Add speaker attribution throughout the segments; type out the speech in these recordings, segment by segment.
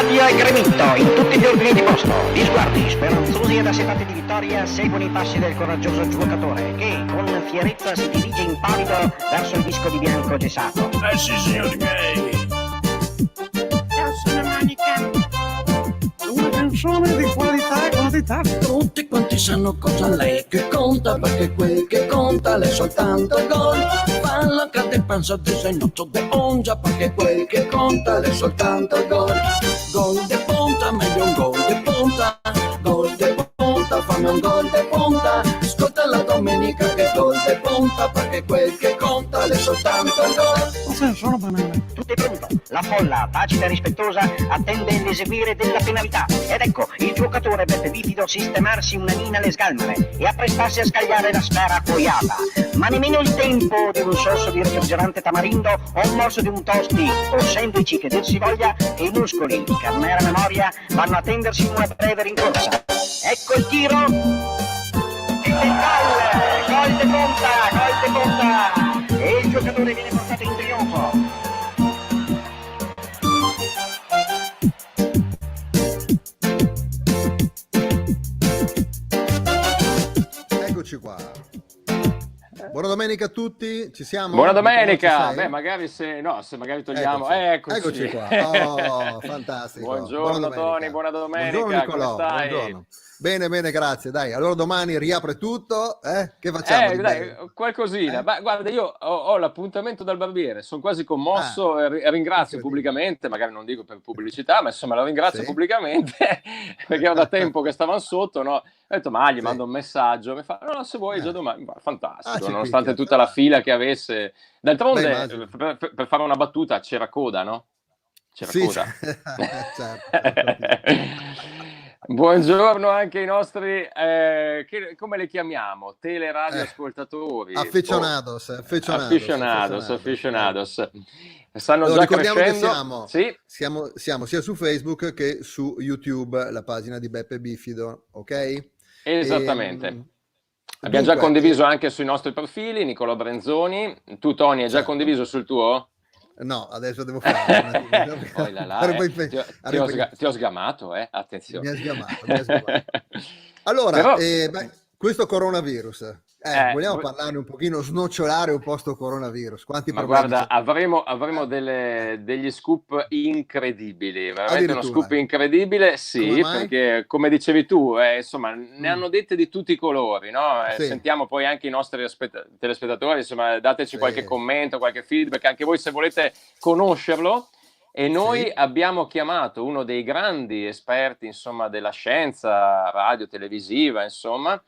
Speaker 1: Stadio è gremito in tutti gli ordini di posto. Gli sguardi speranzosi ed assetati di vittoria seguono i passi del coraggioso giocatore che con fierezza si dirige impavido verso il disco di bianco gessato.
Speaker 2: Sì, signori miei.
Speaker 3: Calza la manica. Una canzone di qualità.
Speaker 2: Tutti quanti sanno cosa lei che conta, perché quel che conta è soltanto gol. Palla cade panza disegnato de ongia, perché quel che conta è soltanto gol. Gol de punta, meglio un gol de punta. Gol de punta, fammi un gol de punta. Ascolta la domenica che gol de punta, perché quel che conta è soltanto gol.
Speaker 3: Sono banale.
Speaker 1: Tutto è pronto. La folla, tacita e rispettosa, attende l'eseguire della penalità. Ed ecco il giocatore Beppe Bifido sistemarsi una mina alle sgalmane e apprestarsi a scagliare la sfera accoiata. Ma nemmeno il tempo di un sorso di refrigerante tamarindo o un morso di un tosti o sandwich che dir si voglia, e i muscoli di carnera memoria vanno a tendersi in una breve rincorsa. Ecco il tiro. E il gol de punta. E il giocatore viene portato in trionfo.
Speaker 4: Eccoci qua. Buona domenica a tutti, ci siamo?
Speaker 5: Buona domenica. Beh, magari se magari togliamo.
Speaker 4: Eccoci qua. Oh, fantastico.
Speaker 5: Buongiorno Tony, buona domenica.
Speaker 4: Buongiorno Nicolò,
Speaker 5: come stai?
Speaker 4: buongiorno. Bene, grazie. Dai, allora domani riapre tutto, Che facciamo?
Speaker 5: Dai, qualcosina. Ma guarda, io ho l'appuntamento dal barbiere, sono quasi commosso e ringrazio pubblicamente, magari non dico per pubblicità, ma insomma lo ringrazio pubblicamente perché ho da tempo che stavano sotto, no? Ho detto, ma gli mando un messaggio, mi fa, no, se vuoi già domani, fantastico, nonostante tutta la fila che avesse. D'altronde, per fare una battuta, c'era coda, no? C'era coda.
Speaker 4: Certo.
Speaker 5: Buongiorno anche ai nostri, come le chiamiamo? Teleradioascoltatori.
Speaker 4: Aficionados.
Speaker 5: Stanno già crescendo.
Speaker 4: Siamo sia su Facebook che su YouTube, la pagina di Beppe Bifido, ok?
Speaker 5: Esattamente. Abbiamo già condiviso anche sui nostri profili, Nicolò Brenzoni. Tu, Tony, hai già condiviso sul tuo?
Speaker 4: No, adesso devo fare.
Speaker 5: Ti ho sgamato, attenzione.
Speaker 4: Mi ha sgamato. Allora, questo coronavirus, vogliamo parlarne un pochino, snocciolare un po' sto coronavirus? Quanti problemi?
Speaker 5: Guarda, avremo degli scoop incredibili, veramente uno scoop incredibile, sì, perché come dicevi tu, insomma, ne hanno dette di tutti i colori, no? Sentiamo poi anche i nostri telespettatori, insomma, dateci qualche commento, qualche feedback, anche voi se volete conoscerlo. E noi abbiamo chiamato uno dei grandi esperti, insomma, della scienza radio, televisiva, insomma.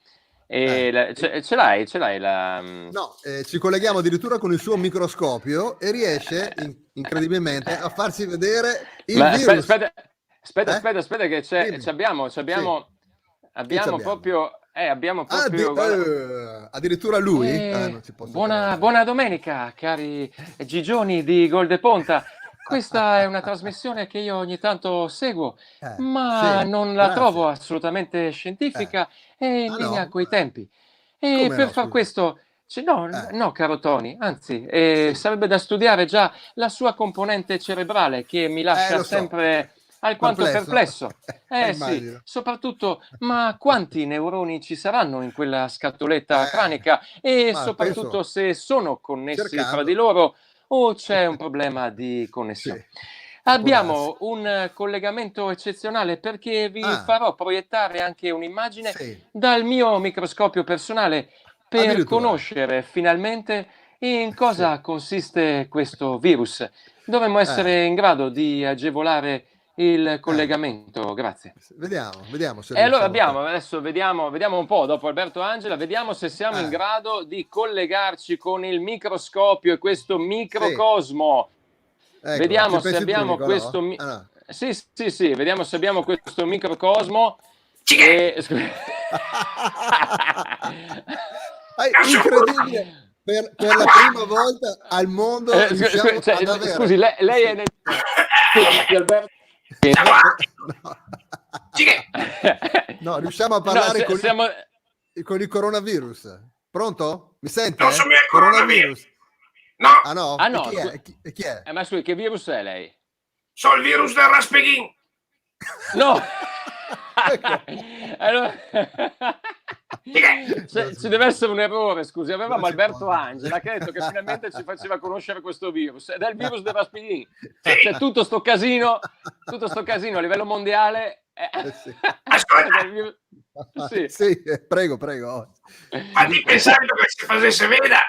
Speaker 5: E ce l'hai la...
Speaker 4: No, ci colleghiamo addirittura con il suo microscopio e riesce incredibilmente a farsi vedere il virus.
Speaker 5: Aspetta che abbiamo proprio
Speaker 4: addirittura lui. Non ci posso
Speaker 5: buona domenica, cari Gigioni di Gol de Ponta. Questa è una trasmissione che io ogni tanto seguo, ma non la trovo assolutamente scientifica e in linea coi tempi. E per far questo, no, caro Tony, anzi, sarebbe da studiare già la sua componente cerebrale che mi lascia sempre alquanto perplesso. Sì, soprattutto, ma quanti neuroni ci saranno in quella scatoletta cranica e soprattutto se sono connessi fra di loro o c'è un problema di connessione. Abbiamo un collegamento eccezionale perché vi farò proiettare anche un'immagine dal mio microscopio personale per conoscere finalmente in cosa consiste questo virus. Dovremmo essere in grado di agevolare il collegamento, grazie.
Speaker 4: Vediamo se
Speaker 5: e allora adesso vediamo un po', dopo Alberto Angela, vediamo se siamo in grado di collegarci con il microscopio e questo microcosmo.
Speaker 4: Ecco,
Speaker 5: vediamo se abbiamo questo sì, vediamo se abbiamo questo microcosmo.
Speaker 4: Incredibile, per la prima volta al mondo
Speaker 5: scusi, lei è nel Alberto.
Speaker 4: No, riusciamo a parlare con il coronavirus. Pronto? Mi sente?
Speaker 3: Non so il coronavirus.
Speaker 4: No.
Speaker 5: Ah no.
Speaker 4: Chi è?
Speaker 5: Ma scusi, che virus è lei?
Speaker 3: So il virus del Raspeghin.
Speaker 5: No! Allora... ci deve essere un errore, scusi. Avevamo Alberto Angela che ha detto che finalmente ci faceva conoscere questo virus, ed è il virus del Raspeghini. C'è tutto sto casino a livello mondiale.
Speaker 4: Sì.
Speaker 3: Ascolta,
Speaker 4: sì, prego.
Speaker 3: Fatti pensare che si facesse vera.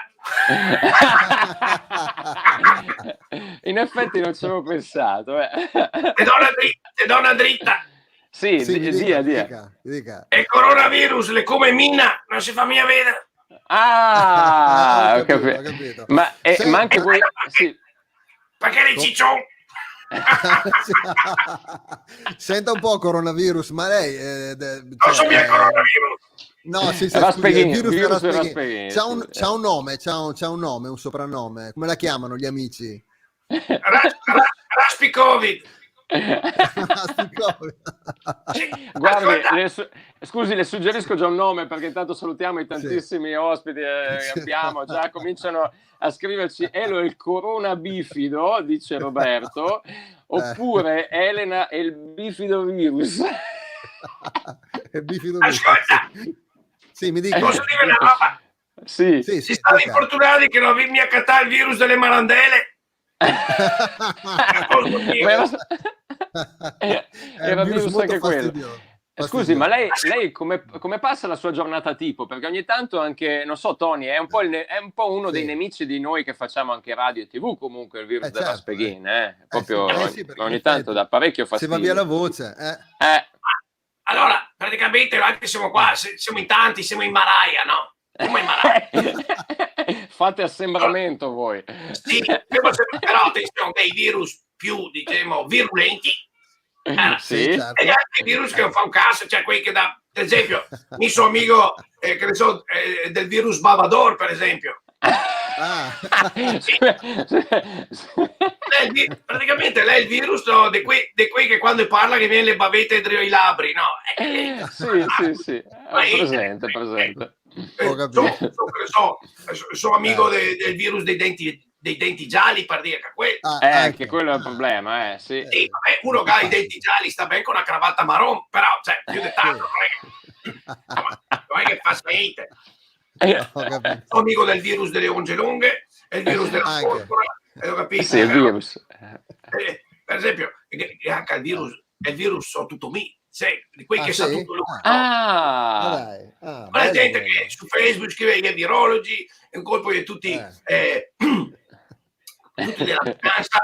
Speaker 5: In effetti non ci avevo pensato.
Speaker 3: Te do una dritta.
Speaker 5: Sì,
Speaker 4: dica.
Speaker 3: Il coronavirus, le come mina, non si fa mia vedere.
Speaker 5: Ah,
Speaker 4: ho capito.
Speaker 5: Ma anche voi... Sì.
Speaker 3: Perché le ciccion?
Speaker 4: Senta un po', coronavirus, ma lei...
Speaker 3: Non so mia coronavirus.
Speaker 4: No, sì,
Speaker 5: Raspeghini,
Speaker 4: il virus
Speaker 5: del
Speaker 4: Raspeghini.
Speaker 5: Raspeghini.
Speaker 4: C'ha un nome, un soprannome. Come la chiamano gli amici?
Speaker 3: Raspi Covid.
Speaker 5: Guardi, scusi, le suggerisco già un nome, perché intanto salutiamo i tantissimi ospiti che abbiamo. Già cominciano a scriverci: Elo il corona bifido, dice Roberto, oppure Elena e il bifido virus.
Speaker 4: Il bifido
Speaker 3: Ascolta,
Speaker 4: sì, mi dica.
Speaker 3: posso dire una roba?
Speaker 5: Sì.
Speaker 3: Si stanno infortunati che non vi mi accattare il virus delle marandele.
Speaker 5: Era virus anche quello. Scusi, ma lei come passa la sua giornata tipo? Perché ogni tanto anche, non so, Tony, è un po' uno dei nemici di noi che facciamo anche radio e TV, comunque il virus del Raspeghini, proprio ogni tanto dà parecchio fastidio.
Speaker 4: Se va via la voce.
Speaker 3: Allora, praticamente anche siamo qua, siamo in tanti, siamo in Maraia, no? Come in Maraia.
Speaker 5: Fate assembramento voi.
Speaker 3: Sì, però attenzione, dei virus più, diciamo, virulenti.
Speaker 5: Sì.
Speaker 4: Certo.
Speaker 3: E anche virus che non fa un cazzo, cioè quelli che dà, per esempio, il suo amico, che ne so, del virus Bavador, per esempio. Praticamente lei è il virus, no, di quei che quando parla che viene le bavette dentro i labbri, no?
Speaker 5: Sì. Presente.
Speaker 3: Sono amico del virus dei denti gialli, per dire che
Speaker 5: anche quello è il problema, sì.
Speaker 3: Sì, vabbè, uno che ha i denti gialli sta bene con una cravatta marron, però, cioè, più di tanto non è che fa niente. Sono amico del virus delle onge lunghe, e il virus della porpora, ho capito?
Speaker 5: Sì, il virus.
Speaker 3: Per esempio, anche il virus sono tutto me. Di quei che sa tutto lui.
Speaker 4: Ma
Speaker 3: la gente che su Facebook scrive gli virologi, e un colpo di tutti della finanza.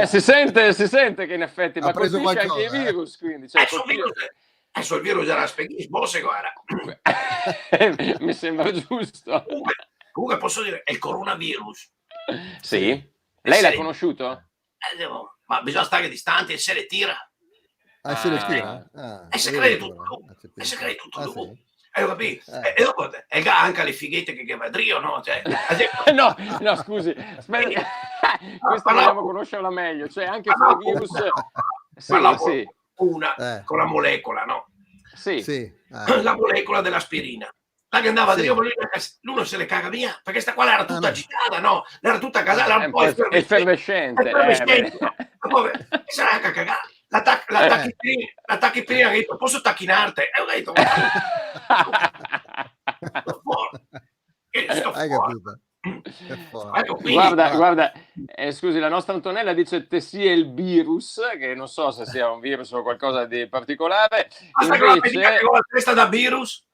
Speaker 5: Si sente che in effetti ma colpisce anche i virus, quindi
Speaker 3: adesso il virus era Raspeghini, guarda.
Speaker 5: Mi sembra giusto.
Speaker 3: Comunque posso dire, è il coronavirus.
Speaker 5: Sì. Lei l'ha conosciuto?
Speaker 3: Ma bisogna stare distanti e se le tira.
Speaker 4: Se le tira?
Speaker 3: E se crede tutto lui. Hai capito? E dopo anche le fighette che va Drio, no? Cioè,
Speaker 5: no, scusi, aspetta. Questa dobbiamo conoscerla meglio, cioè anche sul virus.
Speaker 3: Sì. Una con la molecola, no?
Speaker 5: Sì.
Speaker 3: La molecola dell'aspirina. La che andava a Drio, lui non se le caga via, perché sta qua era tutta agitata, no? Era tutta casata, era un po'
Speaker 5: effervescente.
Speaker 3: Se la cagata. La tachipirina ha detto, posso tacchinarti? E ho detto, sto fuori.
Speaker 5: Guarda, scusi, la nostra Antonella dice te sia il virus, che non so se sia un virus o qualcosa di particolare.
Speaker 3: Invece con la testa da virus.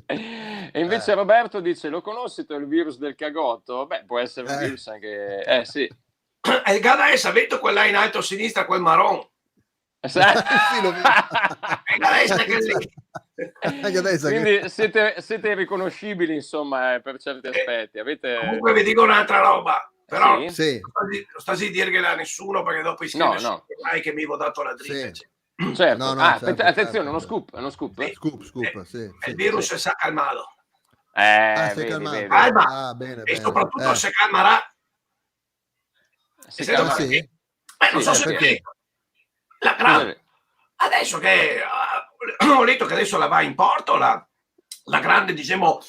Speaker 5: E invece Roberto dice: lo conoscete il virus del cagotto? Beh, può essere un virus anche sì.
Speaker 3: Il Gada sapete quella in alto a sinistra, quel marron.
Speaker 5: Quindi siete riconoscibili, insomma, per certi aspetti.
Speaker 3: Comunque vi dico un'altra roba, però non sta a dire che nessuno, perché dopo iscriversi che mi ho dato la dritta.
Speaker 5: Certo. Attenzione, uno scoop.
Speaker 3: Il virus si è calmato.
Speaker 4: Calma. Bene,
Speaker 3: e soprattutto se calmerà. Non so se perché la grande adesso che ho letto che adesso la va in porto la grande, diciamo,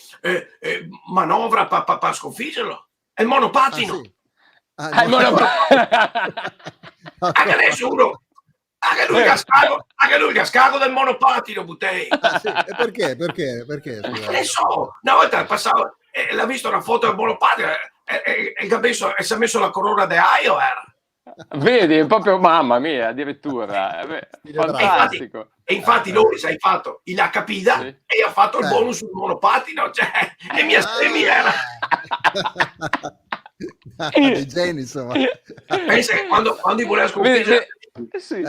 Speaker 3: manovra per sconfiggerlo è il monopattino.
Speaker 5: Il monopatino.
Speaker 3: Anche nessuno. Anche lui cascato del monopatino, Buttei.
Speaker 4: Sì. E perché? Perché?
Speaker 3: Ne so, una volta passavo e l'ha visto una foto del monopatino e si è messo la corona de Aio, era.
Speaker 5: Vedi, proprio mamma mia, addirittura. Fantastico.
Speaker 3: E infatti lui si è fatto il capida e ha fatto il bonus sul monopatino, cioè, e mia era.
Speaker 4: Dei geni, insomma.
Speaker 3: Pensa che quando voleva sconfiggere,
Speaker 5: sì.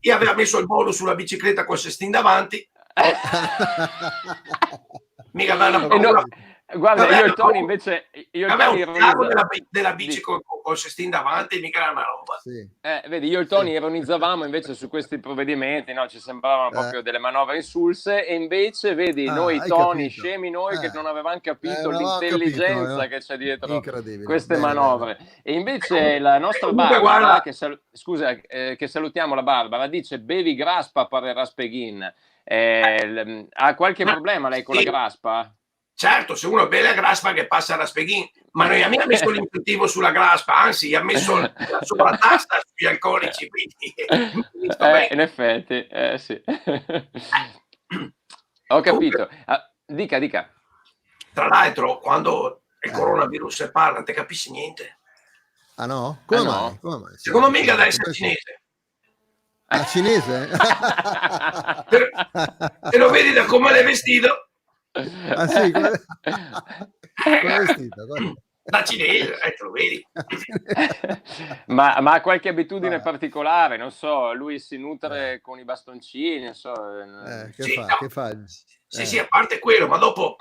Speaker 3: io aveva messo il bonus sulla bicicletta con Sestin davanti. Mica aveva paura.
Speaker 5: Guarda, io e il Tony invece
Speaker 3: della bici con Sestin davanti, mica era una roba.
Speaker 4: Sì.
Speaker 5: Vedi, io e il Tony ironizzavamo invece su questi provvedimenti, no? Ci sembravano proprio delle manovre insulse, e invece vedi noi Tony, scemi noi che non avevamo capito l'intelligenza che c'è dietro queste manovre. E invece la nostra Barbara, che salutiamo, la Barbara, dice bevi graspa per il Raspeghin. Ha qualche problema lei con la graspa?
Speaker 3: Certo, se uno beve la graspa che passa a Raspeghin, ma non mi ha messo l'impuntivo sulla graspa, anzi ha messo la sovratasta sugli alcolici, quindi
Speaker 5: in effetti, sì. Ho capito. Dica.
Speaker 3: Tra l'altro, quando il coronavirus parla, non ti capisci niente.
Speaker 4: Ah no? Come mai?
Speaker 3: Secondo me deve essere cinese.
Speaker 4: Ah, cinese?
Speaker 3: Se lo vedi da come l'hai vestito.
Speaker 4: Ah sì, come è vestito?
Speaker 3: Da cinese, te lo vedi.
Speaker 5: ma ha qualche abitudine particolare? Non so, lui si nutre con i bastoncini, non so.
Speaker 4: Che fa?
Speaker 3: Sì, a parte quello, ma dopo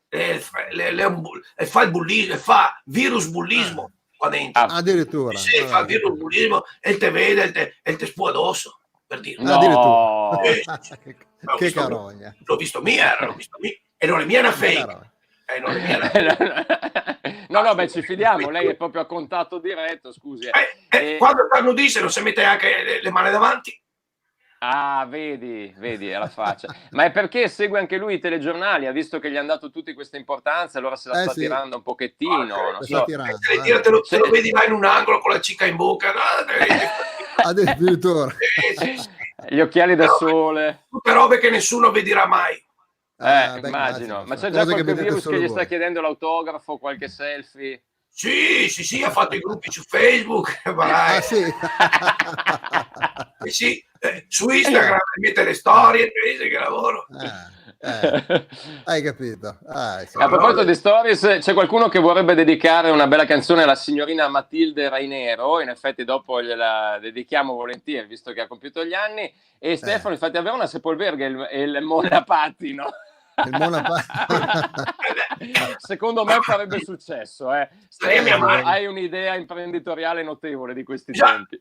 Speaker 3: fa il bullismo, fa virus bullismo qua dentro.
Speaker 4: Addirittura.
Speaker 3: Sì, fa virus bullismo e te vede e te spua addosso, per dire.
Speaker 5: No.
Speaker 4: Addirittura. Che carogna.
Speaker 3: L'ho visto mia. E non è mia una fake.
Speaker 5: No, beh, ci fidiamo, lei è proprio a contatto diretto, scusi.
Speaker 3: Quando fanno dice non si mette anche le mani davanti.
Speaker 5: Ah, vedi, alla faccia. Ma è perché segue anche lui i telegiornali, ha visto che gli hanno dato tutti questa importanza, allora se la sta tirando un pochettino, non so.
Speaker 3: Te lo vedi là in un angolo con la cicca in bocca.
Speaker 4: Addirittura.
Speaker 5: Gli occhiali da sole.
Speaker 3: Tutte robe che nessuno vedrà mai.
Speaker 5: Immagino. Ma c'è già qualche virus che gli sta chiedendo l'autografo, qualche selfie?
Speaker 3: Sì, ha fatto i gruppi su Facebook. Sì, su Instagram mette le storie, che lavoro.
Speaker 4: Hai capito?
Speaker 5: A proposito di stories, c'è qualcuno che vorrebbe dedicare una bella canzone alla signorina Matilde Rainero. In effetti dopo gliela dedichiamo volentieri, visto che ha compiuto gli anni. E Stefano, infatti, aveva una Sepolverga il monopattino. Secondo me farebbe successo. Stefano, hai un'idea imprenditoriale notevole di questi tempi.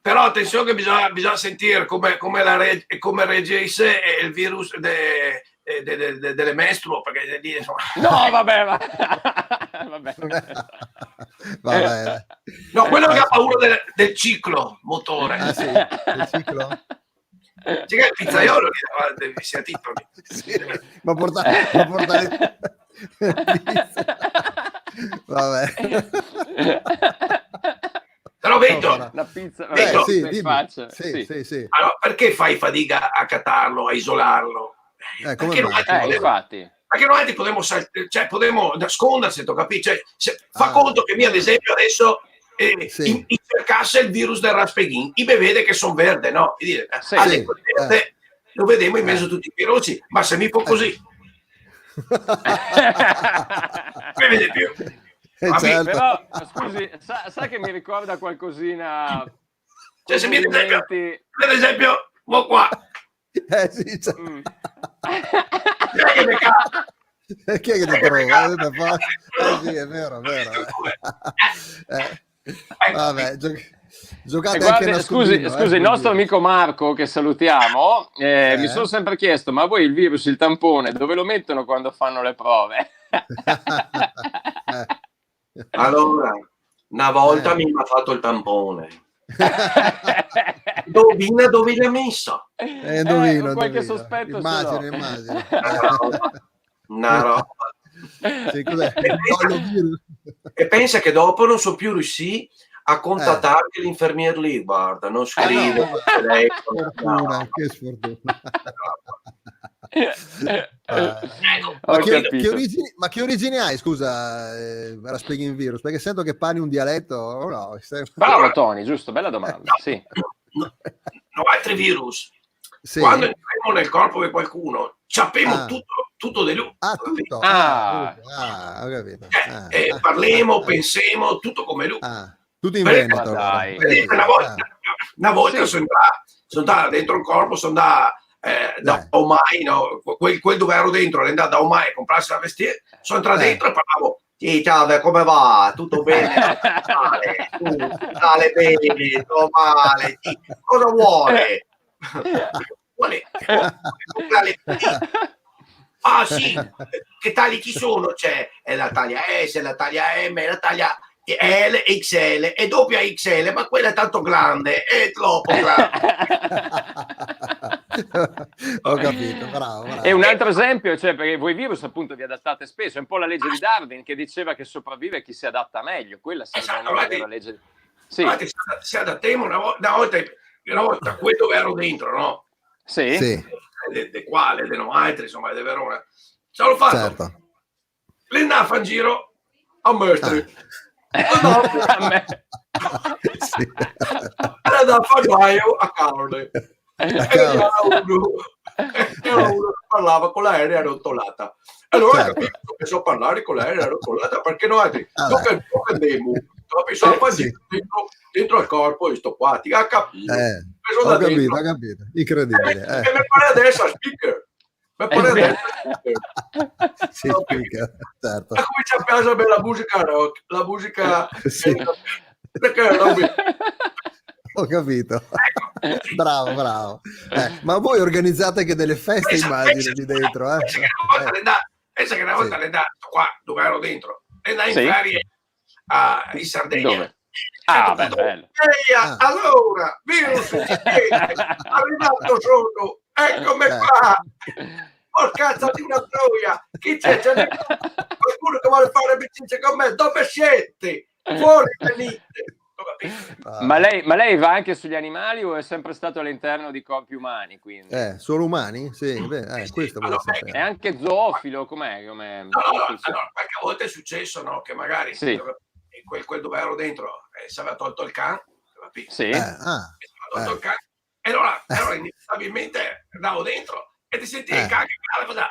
Speaker 3: Però attenzione che bisogna sentire come reagisse il virus delle mestruo, perché lì
Speaker 5: no, vabbè.
Speaker 3: No, quello che ha paura del ciclo motore.
Speaker 4: Il ciclo?
Speaker 3: C'è che il pizzaiolo lì sia titoli.
Speaker 4: Ma portare vabbè.
Speaker 3: Però vedo
Speaker 5: una pizza
Speaker 4: sì.
Speaker 3: Allora, perché fai fatica a catarlo, a isolarlo? Perché noi potremmo nascondersi, capito? Fa conto che mi ad esempio adesso cercasse il virus del Raspeghin, i vede che sono verde, no? E dire, verde, lo vediamo in mezzo a tutti i piroci, ma se mi può così mi vede più.
Speaker 4: Certo.
Speaker 5: Però scusi, sa che mi ricorda qualcosina,
Speaker 3: cioè se mi ad esempio qua
Speaker 4: sì, cioè.
Speaker 3: Chi è che
Speaker 4: ti prova? Sì, è vero. Vabbè, giocate
Speaker 5: guardi,
Speaker 4: anche
Speaker 5: scusi, il nostro amico Marco, che salutiamo, mi sono sempre chiesto, ma voi il virus, il tampone, dove lo mettono quando fanno le prove?
Speaker 3: Allora, una volta mi ha fatto il tampone. Indovina dove l'ha messo?
Speaker 4: Indovino,
Speaker 5: qualche sospetto.
Speaker 4: Immagino.
Speaker 3: Una roba.
Speaker 4: Sì, cos'è?
Speaker 3: E pensa che dopo non so più riuscì a contattarti l'infermier lì, guarda, non scrive
Speaker 4: no, sfortuna, che sfortuna. Ma che origini hai, scusa, Rasputin Virus? Perché sento che parli un dialetto o no?
Speaker 5: Bravo Tony, giusto, bella domanda. Sì.
Speaker 3: No, altri virus. Sì. Quando entriamo nel corpo di qualcuno, sappiamo tutto di lui.
Speaker 4: Tutto. Ho capito.
Speaker 3: Parliamo, pensiamo, tutto come lui.
Speaker 4: Tutto in Veneto.
Speaker 3: Una volta sono andato dentro il corpo, sono andato da Omai, no? quel dove ero dentro, ero andato da Omai a comprarsi la vestire, sono entrato dentro e parlavo. Sì, ciao, come va? Tutto bene? Male, bene, sto male. Cosa vuole? Ah sì, che tagli ci sono? C'è la taglia S, la taglia M, la taglia L, XL e doppia XL, ma quella è tanto grande, è troppo grande.
Speaker 4: Ho capito, bravo.
Speaker 5: E un altro esempio, cioè, perché voi virus appunto vi adattate spesso, è un po' la legge di Darwin che diceva che sopravvive chi si adatta meglio, quella sarebbe la legge.
Speaker 3: Sì. Si adattiamo una volta quello dove ero dentro, no?
Speaker 5: Sì.
Speaker 3: De quale, de no altri, insomma, de Verona. Ce l'ho fatto.
Speaker 4: Certo.
Speaker 3: Le andava in giro a Mestre.
Speaker 4: Sì.
Speaker 3: Era da Fagnaio a Carne. Era uno che parlava con l'aerea rotolata. Allora capisco che so parlare con l'aerea rotolata perché noi altri non andiamo. Dentro al corpo e sto qua, ti ha capito?
Speaker 4: Ho capito, incredibile.
Speaker 3: E mi pare adesso a speaker.
Speaker 4: Sì, speaker, certo.
Speaker 3: E comincia a piacere la musica rock, la musica...
Speaker 4: Sì.
Speaker 3: Perché non mi...
Speaker 4: Ho capito. Bravo. Ma voi organizzate anche delle feste, immagino, lì dentro.
Speaker 3: Pensa che una volta le dato qua, dove ero dentro, le andai in ferie in Sardegna.
Speaker 5: Dove? Bello.
Speaker 3: Allora, virus, arrivato sono, eccomi qua. Porcazza di una troia, chi c'è? C'è qualcuno che vuole fare amicizia con me? Dove siete? Fuori venite.
Speaker 5: Ma lei va anche sugli animali o è sempre stato all'interno di corpi umani? Quindi?
Speaker 4: Solo umani? Sì, questo volevo sapere.
Speaker 5: È anche zoofilo, com'è?
Speaker 3: No, perché a volte è successo, no, che magari quel dove ero dentro si aveva tolto il can,
Speaker 5: sì.
Speaker 3: Tolto il can, e allora inevitabilmente andavo dentro e ti sentivi il can che cantava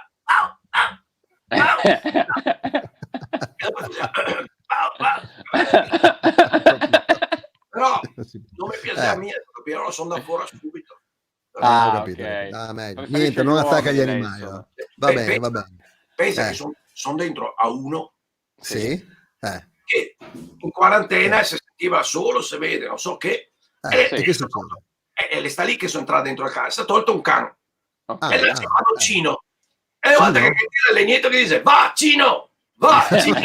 Speaker 3: però non mi piace a me, lo sono da fuori subito.
Speaker 4: Ho capito. Meglio. Niente, non attacca gli animali. Va bene.
Speaker 3: Pensa che sono dentro a uno che in quarantena si sentiva solo, se vede, non so che. E le sta lì che sono entrato dentro al cane, si è tolto un can. E l'ha chiamato Cino. E una volta che le niente che dice, va Cino! Va Cino!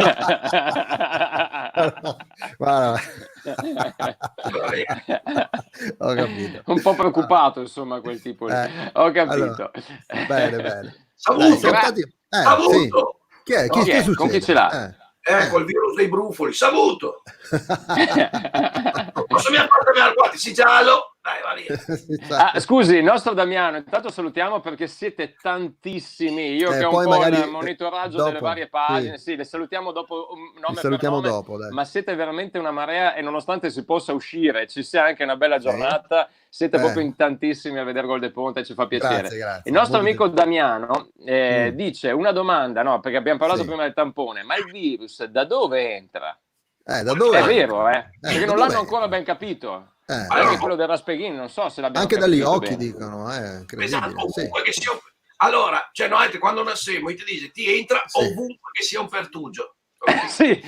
Speaker 4: Ho capito.
Speaker 5: Un po' preoccupato, insomma, quel tipo lì. Ho capito.
Speaker 4: Allora, bene.
Speaker 3: Saluto.
Speaker 4: Chi è? Chi succede?
Speaker 5: Con chi ce l'ha?
Speaker 3: Col virus dei brufoli. Saluto. Posso mi portare qua? Ti si giallo? Dai, va via.
Speaker 5: Scusi, il nostro Damiano, intanto salutiamo perché siete tantissimi. Io che ho un po' il monitoraggio delle varie pagine, le salutiamo dopo nome per nome, ma siete veramente una marea e nonostante si possa uscire, ci sia anche una bella giornata, siete proprio in tantissimi a vedere Gol de Ponte, ci fa piacere. Grazie. Il nostro amico Damiano dice una domanda, no, perché abbiamo parlato prima del tampone, ma il virus da dove entra?
Speaker 4: Da dove?
Speaker 5: È vero, perché non l'hanno ancora ben capito. Anche quello del Rasputin, non so se l'abbiamo
Speaker 4: anche dagli occhi
Speaker 5: bene.
Speaker 4: Dicono,
Speaker 3: esatto, ovunque che sia. Allora, cioè noi quando nascemo ti dice ti entra ovunque che sia un pertugio.
Speaker 5: Sì,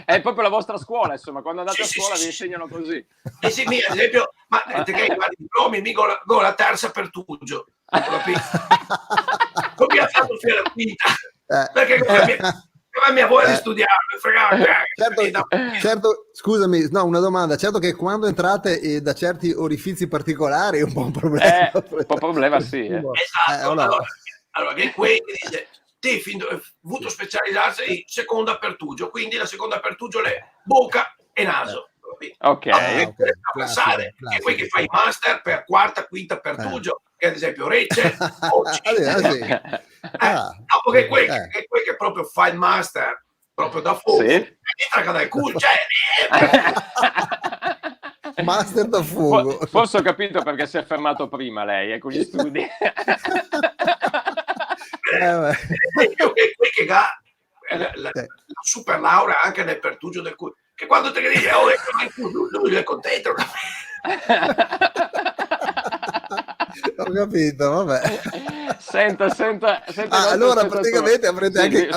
Speaker 5: è proprio la vostra scuola, insomma, quando andate a scuola vi insegnano così.
Speaker 3: Ad esempio, ma te che i diplomi mi go la terza pertugio. Non mi ha fatto fare la quinta. Perché mia voglia di studiare,
Speaker 4: certo, scusami, no, una domanda. Certo che quando entrate da certi orifizi particolari è un po' un problema.
Speaker 5: Un po' problema, sì.
Speaker 3: Esatto. Allora che quelli dice avuto specializzarsi in seconda pertugio, quindi la seconda pertugio è bocca e naso.
Speaker 5: Ok.
Speaker 3: Passare, che poi che fai master per quarta, quinta pertugio, che ad esempio Recce o dopo che quel che proprio fa il master proprio da fuoco,
Speaker 5: sì.
Speaker 3: traga dal culo,
Speaker 4: master da fuoco.
Speaker 5: Forse ho capito perché si è fermato prima lei con gli studi.
Speaker 3: Che la super laurea anche nel pertugio del culo, che quando te dici lui è contento.
Speaker 4: Ho capito, vabbè.
Speaker 5: Senta.
Speaker 4: Allora praticamente avrete anche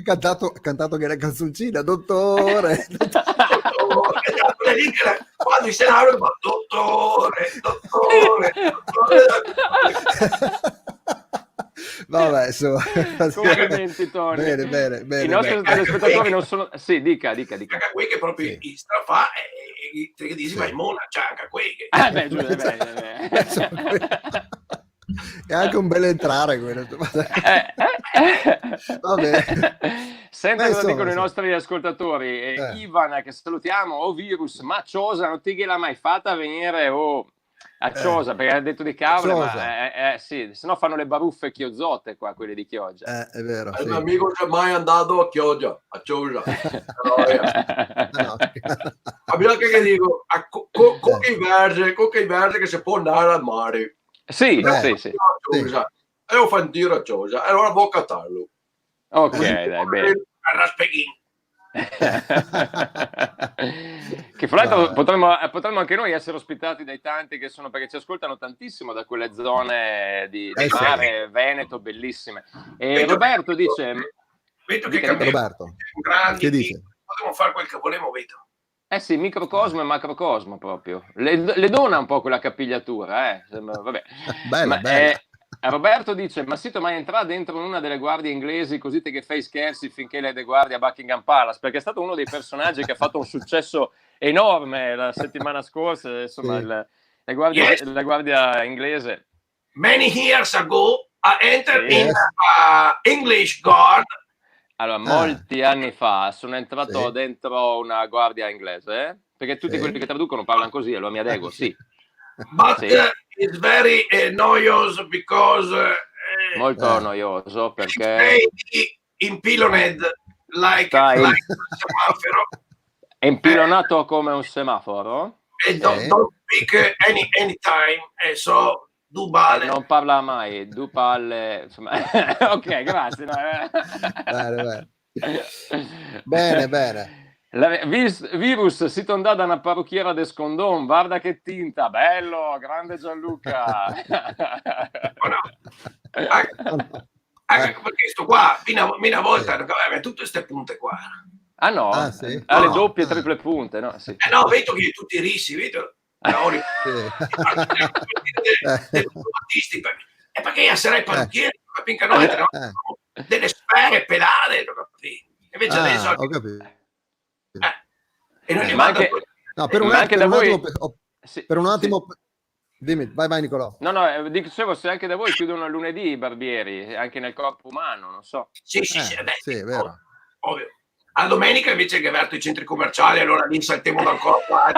Speaker 4: cantato che la canzoncina, dottore.
Speaker 3: Quando si laurea, ma dottore.
Speaker 4: Vabbè, insomma.
Speaker 5: Complimenti, Tony.
Speaker 4: Bene.
Speaker 5: I nostri telespettatori non sono... Sì, dica.
Speaker 3: Anche qui che proprio i strafà e che dici, ma in mona, c'è anche qui.
Speaker 4: È anche un bel entrare quello. Vabbè.
Speaker 5: Senta cosa dicono i nostri ascoltatori. Ivan, che salutiamo, o virus, ma Ciosa non ti l'ha mai fatta venire a Chiosa, perché ha detto di cavolo, ma sì, se no fanno le baruffe chiozzotte qua, quelle di Chioggia.
Speaker 4: È vero.
Speaker 3: Il mio amico non è mai andato a Chioggia, a Chiosa. Abbiamo che dico, coca in verde che si può andare al mare.
Speaker 5: Sì.
Speaker 3: E lo fanno dire a Chiosa, e allora può cattarlo.
Speaker 5: Ok, dai, bene. Che fra l'altro potremmo anche noi essere ospitati dai tanti che sono, perché ci ascoltano tantissimo da quelle zone di mare, Veneto, bellissime. E Roberto dice:
Speaker 3: vedo che
Speaker 4: Roberto, che dice?
Speaker 3: Potremmo fare quel che volevamo, vedo.
Speaker 5: Sì, microcosmo e macrocosmo proprio. Le dona un po' quella capigliatura, vabbè.
Speaker 4: Bella.
Speaker 5: Roberto dice: ma Sito mai entra dentro una delle guardie inglesi così te che fai scherzi finché lei de guardia a Buckingham Palace, perché è stato uno dei personaggi che ha fatto un successo enorme la settimana scorsa, insomma, la guardia inglese.
Speaker 3: Many years ago I entered in English Guard.
Speaker 5: Allora, molti anni fa sono entrato dentro una guardia inglese, perché tutti quelli che traducono parlano così, allora mi adeguo,
Speaker 3: But it's very noise because
Speaker 5: molto noioso perché
Speaker 3: impiloned like semaforo.
Speaker 5: È impilonato come un semaforo
Speaker 3: e don't speak anytime, e so Dubale.
Speaker 5: Non parla mai, Dupalle, insomma. Ok, grazie.
Speaker 4: Bene.
Speaker 5: Virus si torna da una parrucchiera de Scondon, guarda che tinta, bello, grande Gianluca.
Speaker 3: Anche perché sto qua, una volta, aveva tutte queste punte qua.
Speaker 5: Ah no? Le doppie, triple punte, no? Sì.
Speaker 3: No, vedo che tutti rissi, vedo. E perché io sarei parrucchiere, finché noi delle sfere pedale, invece adesso
Speaker 4: ho capito.
Speaker 3: E non
Speaker 4: per un attimo dimmi, vai Nicolò.
Speaker 5: No, dicevo, se anche da voi chiudono lunedì i barbieri, anche nel corpo umano, non so.
Speaker 3: Sì, è
Speaker 4: vero.
Speaker 3: Ovvio. A domenica invece che aperto i centri commerciali, allora lì saltiamo dal corpo.
Speaker 4: È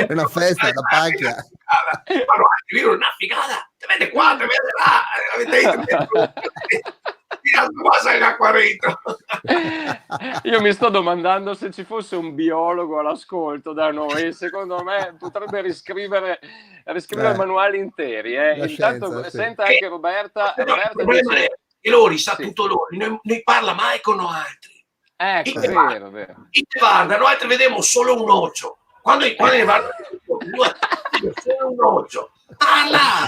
Speaker 4: una festa da pacchia.
Speaker 3: Ma no, una figata, te vede qua, te vede là,
Speaker 5: Io mi sto domandando se ci fosse un biologo all'ascolto da noi, secondo me potrebbe riscrivere manuali interi. Intanto senta anche Roberta.
Speaker 3: Il problema è che Lori sa tutto Lori, non parla mai con noi altri.
Speaker 5: Ecco, è vero.
Speaker 3: Guarda, noi altri vediamo solo un occhio. Quando ne guarda solo un occhio. Parla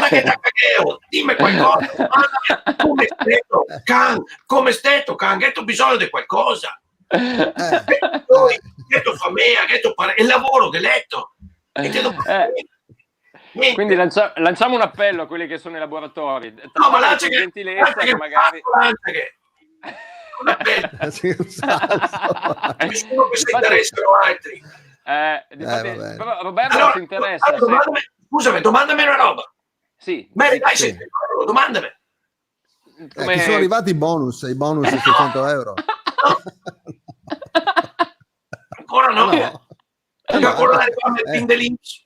Speaker 3: che ti cagheo, dimmi qualcosa. Come stetto, can, che ho bisogno di qualcosa. Che fa me, che pare, il lavoro che letto.
Speaker 5: Quindi lanciamo un appello a quelli che sono i laboratori.
Speaker 3: No, ma lancia che
Speaker 5: gentilezza che magari
Speaker 3: un appello. Nessuno che si interessano altri.
Speaker 5: Però Roberto si interessa.
Speaker 3: Scusami, domandami una roba.
Speaker 5: Sì.
Speaker 3: Domandami.
Speaker 4: Ti sono arrivati i bonus 600 euro.
Speaker 3: Ancora no. Io ancora arrivare il pin dell'Inps.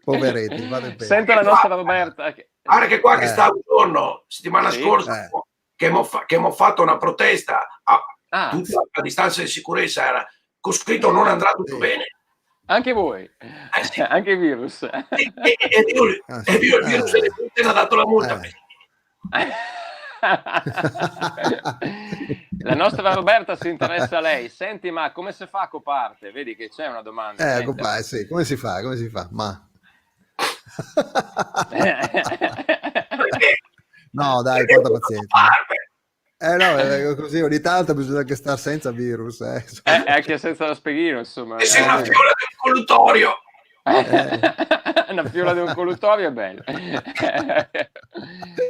Speaker 4: Poveretti, vado bene.
Speaker 5: Senta la nostra Roberta.
Speaker 3: Guarda che qua che sta un giorno, settimana scorsa, che abbiamo fatto una protesta tutta a distanza di sicurezza, era con scritto non andrà tutto bene.
Speaker 5: Anche voi,
Speaker 3: sì.
Speaker 5: Anche il virus.
Speaker 3: E il virus ha dato la multa.
Speaker 5: La nostra Roberta si interessa a lei. Senti, ma come si fa a Coparte? Vedi che c'è una domanda.
Speaker 4: Sì, come si fa? Ma no, dai, porta pazienza. No, così ogni tanto bisogna anche stare senza virus.
Speaker 5: Anche senza lo speghino, insomma.
Speaker 3: E sei una fiola del collutorio.
Speaker 5: Una fiola di un collutorio è bello.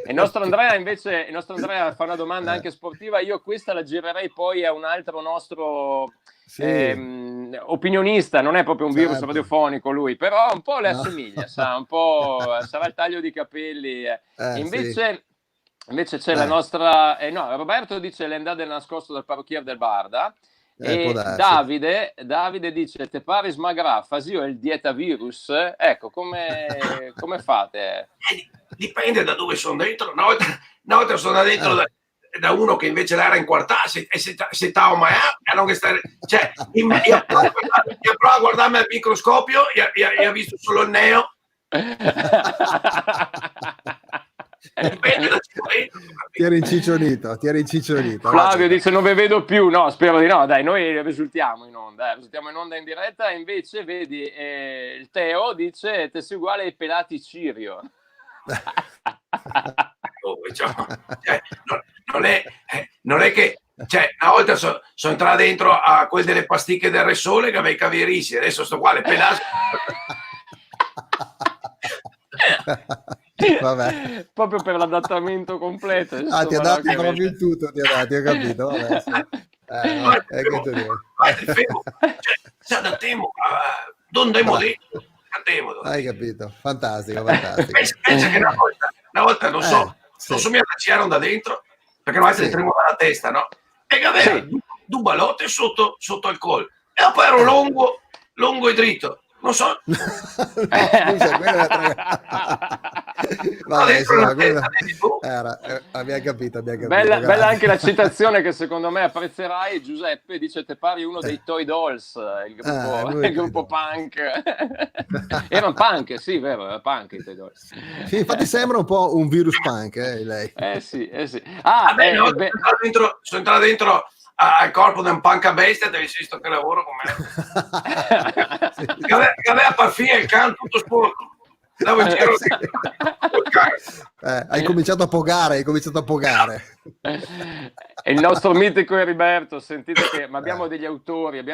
Speaker 5: Il nostro Andrea fa una domanda anche sportiva. Io questa la girerei poi a un altro nostro opinionista. Non è proprio un virus radiofonico lui, però un po' le assomiglia, un po' sarà il taglio di capelli. Invece c'è la nostra Roberto dice l'endà del nascosto del parrucchiere del Barda. E Davide dice: te pare smagrà, fasio il dieta virus? Ecco, come fate?
Speaker 3: Dipende da dove sono dentro. Una volta sono dentro da uno che invece l'era in quarta e se stavo mai non che stare, cioè io provo a guardarmi al microscopio e ha visto solo il neo.
Speaker 4: Ti eri inciccionito.
Speaker 5: Flavio dice non ve vedo più. No, spero di no, dai, noi risultiamo in onda in diretta. E invece vedi il Teo dice te sei uguale ai pelati Cirio.
Speaker 3: Non è che una volta sono entrato dentro a quelle delle pasticche del Re Sole che avevi cavierissi, adesso sto qua le pelate.
Speaker 4: Vabbè.
Speaker 5: Proprio per l'adattamento completo, insomma,
Speaker 4: ti ha dato proprio il tutto, ho capito. Vabbè,
Speaker 3: ci adattiamo donde dentro.
Speaker 4: Hai capito, fantastico.
Speaker 3: Pensa che una volta non so mi allacciarono da dentro perché una volta li tremava la testa, no? E che aveva due balotte sotto al collo e poi ero lungo e dritto. Non so.
Speaker 4: Abbiamo capito.
Speaker 5: Bella anche la citazione che secondo me apprezzerai. Giuseppe dice te pari uno dei Toy Dolls, il gruppo punk. Era un punk, sì, vero, era punk i Toy Dolls.
Speaker 4: Sì, infatti sembra un po' un virus punk, lei.
Speaker 5: Sì.
Speaker 3: Sono entrato dentro al corpo di un punk a bestia, devi visto che lavoro con me. Che aveva parfine il can tutto sporco.
Speaker 4: Hai cominciato a pogare.
Speaker 5: E il nostro mitico Heriberto, sentite che abbiamo degli autori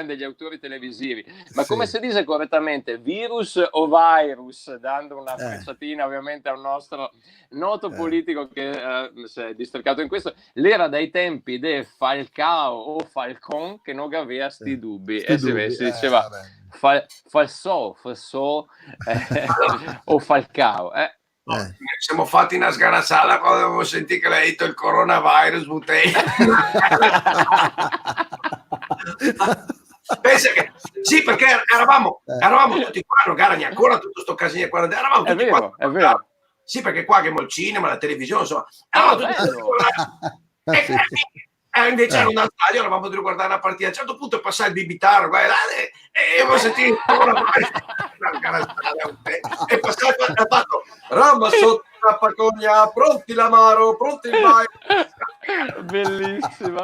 Speaker 5: televisivi, ma come si dice correttamente, virus o virus, dando una frecciatina ovviamente a un nostro noto politico che si è districato in questo. L'era dai tempi del Falcao o Falcon che non aveva sti dubbi, si diceva falso o Falcao.
Speaker 3: Siamo fatti una sgarazzata quando avevo sentito che l'hai detto il coronavirus, pensa che sì, perché eravamo tutti qua, Garagna, ancora tutto sto casino qua, eravamo tutti qua.
Speaker 5: È vero.
Speaker 3: Sì, perché qua che il cinema, la televisione, insomma, invece ero andato stadio, eravamo potuti guardare la partita. A un certo punto è passato il Bibitaro e avevo sentito è passato, ha fatto Rama sotto la pacogna, pronti l'amaro, pronti il mai.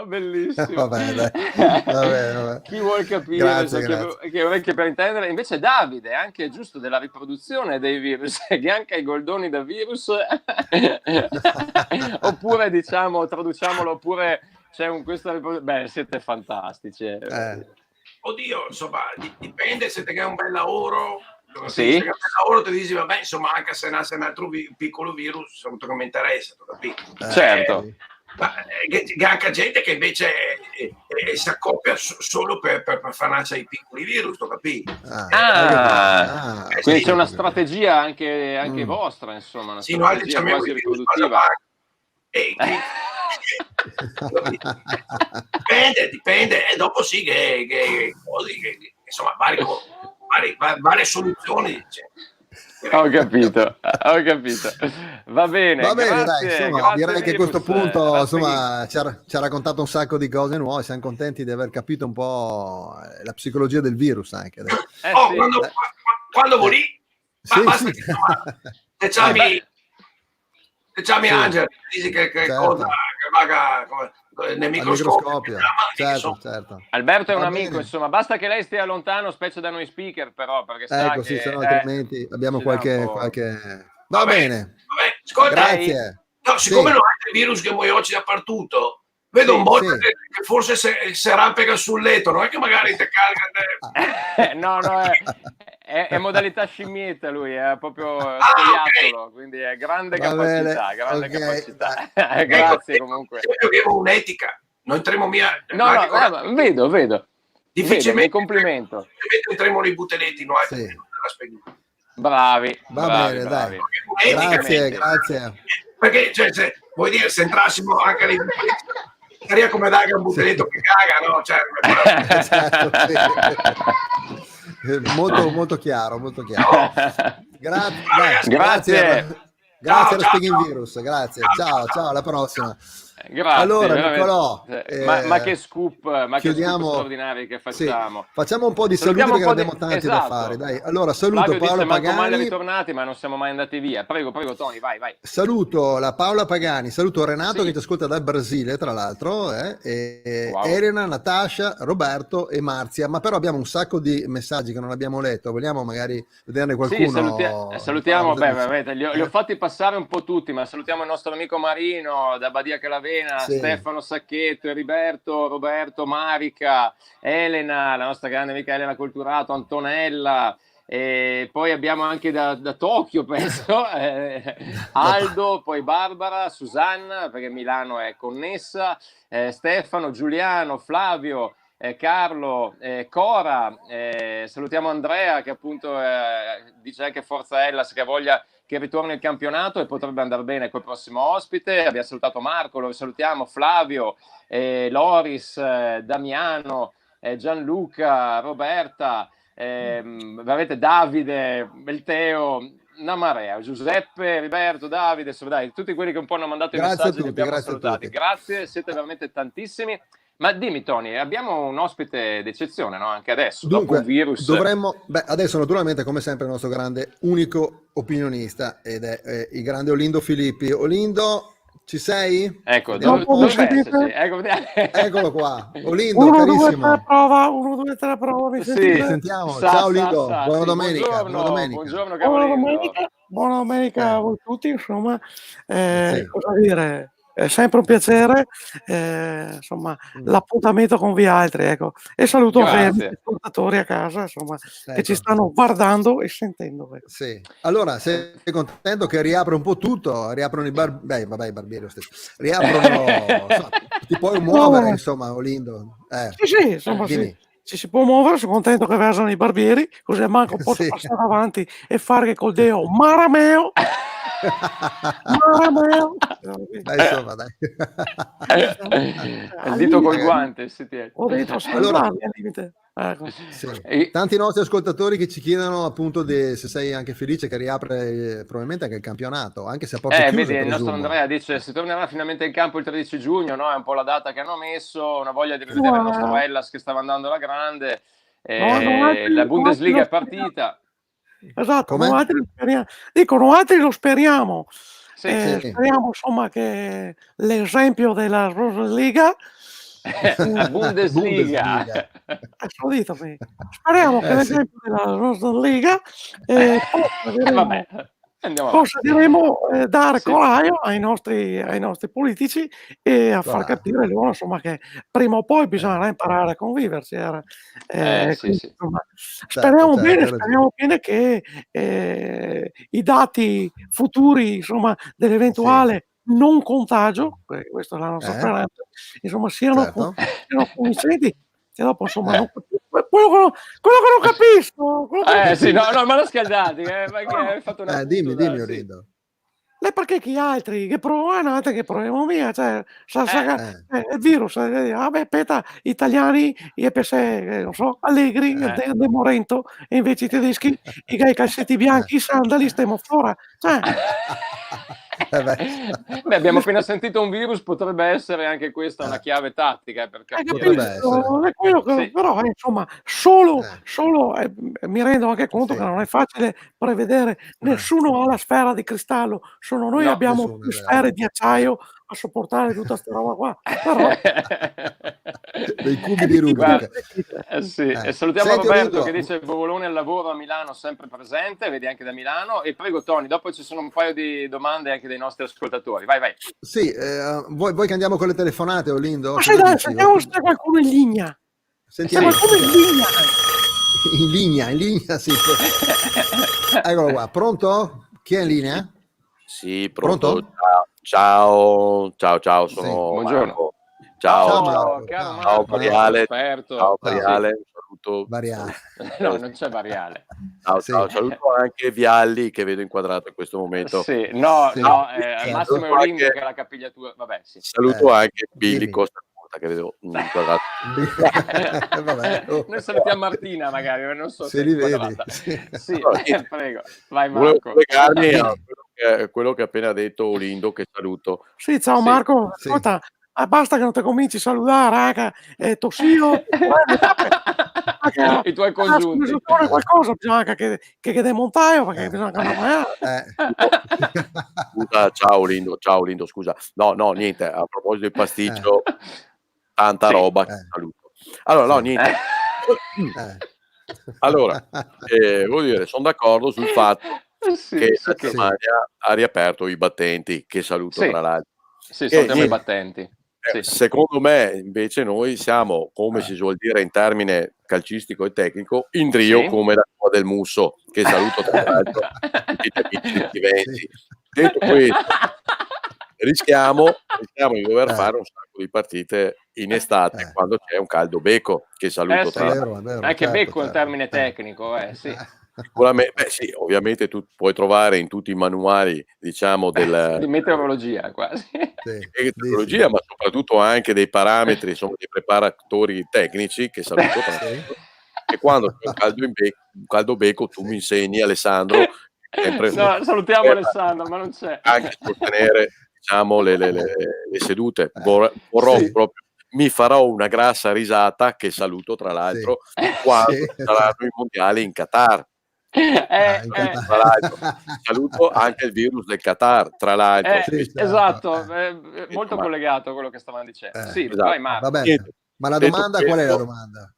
Speaker 5: Bellissima.
Speaker 4: Vabbè.
Speaker 5: Chi vuol capire,
Speaker 4: grazie.
Speaker 5: Che orecchie per intendere. Invece Davide, anche giusto della riproduzione dei virus, che anche i goldoni da virus oppure traduciamolo, oppure c'è siete fantastici.
Speaker 3: Oddio, insomma, dipende se te che è un bel lavoro.
Speaker 5: Sì.
Speaker 3: Se lavoro ti dici, insomma, anche se nasce un altro piccolo virus, non mi interessa,
Speaker 5: Certo.
Speaker 3: Che anche gente che invece si accoppia solo per far nascere i piccoli virus, lo capisci?
Speaker 5: Quindi c'è una strategia anche vostra, insomma, una strategia quasi riproduttiva.
Speaker 3: Dipende, e dopo sì che insomma varie soluzioni.
Speaker 5: Ho capito. Va bene,
Speaker 4: dai,
Speaker 5: grazie,
Speaker 4: insomma, direi che a questo punto
Speaker 5: insomma,
Speaker 4: ci ha raccontato un sacco di cose nuove, siamo contenti di aver capito un po' la psicologia del virus anche.
Speaker 3: Quando morì, basta che chiami Angelo, dici che conta, che vaga nel microscopio.
Speaker 4: Certo.
Speaker 5: Alberto è un amico, insomma, basta che lei stia lontano, specie da noi speaker, però, perché sa che...
Speaker 4: se no altrimenti abbiamo qualche... Va bene.
Speaker 3: Ascolta,
Speaker 4: grazie.
Speaker 3: No, siccome non hai il virus che muoiono dappertutto, vedo un botto che forse si arrampica sul letto, non è che magari ti carica...
Speaker 5: No, è modalità scimmietta lui, è proprio scoiattolo, quindi è grande capacità. Grazie comunque.
Speaker 3: Io avevo un'etica, non entriamo via.
Speaker 5: No, vedo.
Speaker 3: Difficilmente
Speaker 5: complimento.
Speaker 3: Entriamo nei butelletti, no?
Speaker 5: Bravi.
Speaker 4: Va bene, dai. Grazie.
Speaker 3: Perché, vuoi dire, se entrassimo anche nei butelletti, sarebbe come dare un butelletto che caga, no?
Speaker 4: Molto chiaro. Grazie allo Speaking Virus, grazie. Ciao, alla prossima.
Speaker 5: Grazie,
Speaker 4: allora Nicolò,
Speaker 5: ma che scoop, chiudiamo, straordinari che facciamo.
Speaker 4: Facciamo un po' di saluti perché abbiamo tanti da fare. Dai. Allora saluto Paola Pagani.
Speaker 5: Ritornati, ma non siamo mai andati via. Prego Tony, vai.
Speaker 4: Saluto la Paola Pagani, saluto Renato che ci ascolta dal Brasile, tra l'altro, Elena, Natascia, Roberto e Marzia. Ma però abbiamo un sacco di messaggi che non abbiamo letto. Vogliamo magari vederne qualcuno?
Speaker 5: Sì, salutiamo. Li ho fatti passare un po' tutti, ma salutiamo il nostro amico Marino da Badia Calavera. Stefano Sacchetto, Heriberto, Roberto, Marica, Elena, la nostra grande amica Elena Colturato, Antonella, e poi abbiamo anche da Tokyo, penso, Aldo, poi Barbara, Susanna, perché Milano è connessa, Stefano, Giuliano, Flavio, Carlo, Cora, salutiamo Andrea che appunto dice anche Forza Hellas che voglia che ritorni il campionato e potrebbe andare bene col prossimo ospite. Abbiamo salutato Marco, lo salutiamo, Flavio, Loris, Damiano, Gianluca, Roberta, Davide, Belteo, una marea, Giuseppe, Roberto, Davide, tutti quelli che un po' hanno mandato i messaggi li abbiamo salutati. Grazie, siete veramente tantissimi. Ma dimmi Tony, abbiamo un ospite d'eccezione, no? Anche adesso, dopo un virus.
Speaker 4: Adesso naturalmente come sempre il nostro grande unico opinionista ed è il grande Olindo Filippi. Olindo, ci sei?
Speaker 5: Ecco, dove
Speaker 4: eccolo qua. Olindo, carissimo.
Speaker 6: 1, 2, 3, prova. Mi
Speaker 4: sentiamo. Ciao Olindo, buona domenica.
Speaker 5: Buongiorno,
Speaker 6: buona domenica a voi tutti, insomma. Cosa dire? È sempre un piacere, l'appuntamento con voi altri, ecco. E saluto ovviamente gli ascoltatori a casa, che ci stanno guardando e sentendo. Ecco.
Speaker 4: Sì. Allora, sei contento che riapre un po' tutto? Riaprono i barbieri lo stesso. Riaprono, ti puoi muovere, Olindo?
Speaker 6: Sì, sì. Ci si può muovere, sono contento che versano i barbieri, così manco posso passare avanti e fare col deo Marameo.
Speaker 4: Dai.
Speaker 5: Il dito col guante,
Speaker 6: ho detto
Speaker 4: allora, tanti nostri ascoltatori che ci chiedono appunto se sei anche felice che riapre probabilmente anche il campionato, anche se a porte chiuse.
Speaker 5: Vedi, il nostro Andrea dice si tornerà finalmente in campo il 13 giugno, no? È un po' la data che hanno messo, una voglia di rivedere il nostro Hellas che stava andando alla grande, la Bundesliga è partita.
Speaker 6: Esatto, noi altri lo speriamo. Speriamo insomma che l'esempio della Bundesliga
Speaker 5: la Bundesliga.
Speaker 6: Speriamo che l'esempio della Bundesliga possa dare coraggio ai nostri politici e a far capire loro che prima o poi bisognerà imparare a conviverci. Speriamo bene che i dati futuri dell'eventuale non contagio, perché questa è la nostra speranza, insomma siano convincenti, e dopo insomma quello che non capisco,
Speaker 5: sì, no, ma non scaldati, perché hai fatto una
Speaker 4: dimmi Olindo.
Speaker 6: perché chi altri che provano, che proviamo via, cioè il virus, aspetta, italiani, io pensai, non so, allegri, de Morento, e invece i tedeschi, i calzetti bianchi, i sandali, stiamo fuori, cioè.
Speaker 5: Beh, abbiamo appena sentito un virus, potrebbe essere anche questa una chiave tattica per capire.
Speaker 6: È quello che, però insomma solo mi rendo anche conto che non è facile prevedere, nessuno ha la sfera di cristallo, solo noi abbiamo più sfere di acciaio a sopportare tutta sta roba qua, però
Speaker 4: dei cubi di Rubik.
Speaker 5: E salutiamo Roberto che dice Bovolone al lavoro a Milano sempre presente, vedi anche da Milano, e prego Tony, dopo ci sono un paio di domande anche dei nostri ascoltatori, vai.
Speaker 4: Sì, vuoi che andiamo con le telefonate, Olindo?
Speaker 6: Ma sentiamo se c'è qualcuno in linea.
Speaker 4: Sentiamo qualcuno in linea, sì. Eccolo qua, pronto? Chi è in linea?
Speaker 7: Sì, pronto? Ciao, sono Marco. Ciao
Speaker 5: Marco.
Speaker 7: Ciao Variale. Ciao Variale, un saluto.
Speaker 4: Variale.
Speaker 5: No, non c'è Variale.
Speaker 7: Ciao, saluto anche Vialli che vedo inquadrato in questo momento.
Speaker 5: Sì, no, al massimo è Olindo che ha la capigliatura, vabbè, sì.
Speaker 7: Saluto anche Billy Costa che vedo inquadrato.
Speaker 5: Noi salutiamo Martina magari, non so
Speaker 4: se li vedi.
Speaker 5: Sì, prego. Vai Marco.
Speaker 7: Volevo collegarmi a quello che ha appena detto Olindo, che saluto.
Speaker 6: Sì, ciao Marco, ascolta, basta che non ti cominci a salutare, tossio,
Speaker 5: i tuoi congiunti.
Speaker 6: Qualcosa bisogna anche che demontaio, perché bisogna
Speaker 7: Scusa, ciao Olindo, scusa. No, niente, a proposito del pasticcio, tanta roba che saluto. Allora, no, niente. Allora, voglio dire, sono d'accordo sul fatto che la Germania ha riaperto i battenti, che saluto tra l'altro.
Speaker 5: Sì, salutiamo i battenti.
Speaker 7: Secondo me, invece, noi siamo, come si suol dire in termine calcistico e tecnico, in trio come la squadra del Musso, che saluto tra l'altro tutti gli amici di Venti. Detto questo, rischiamo di dover fare un sacco di partite in estate quando c'è un caldo becco, che saluto tra l'altro.
Speaker 5: Anche becco è un termine tecnico, sì.
Speaker 7: Sicuramente, sì, ovviamente tu puoi trovare in tutti i manuali, diciamo,
Speaker 5: di meteorologia quasi.
Speaker 7: Meteorologia, ma soprattutto anche dei parametri, insomma, dei preparatori tecnici, che saluto e quando c'è un caldo becco tu mi insegni, Alessandro, sempre
Speaker 5: salutiamo Alessandro, ma non c'è.
Speaker 7: Anche sostenere, diciamo, le sedute. Vorrò proprio, mi farò una grassa risata, che saluto tra l'altro, quando saranno i mondiali in Qatar. Tra l'altro, saluto anche il virus del Qatar, tra l'altro.
Speaker 5: Esatto, molto collegato a quello che stavano dicendo. Esatto. Vai Marco.
Speaker 4: Ma la domanda, qual è la domanda?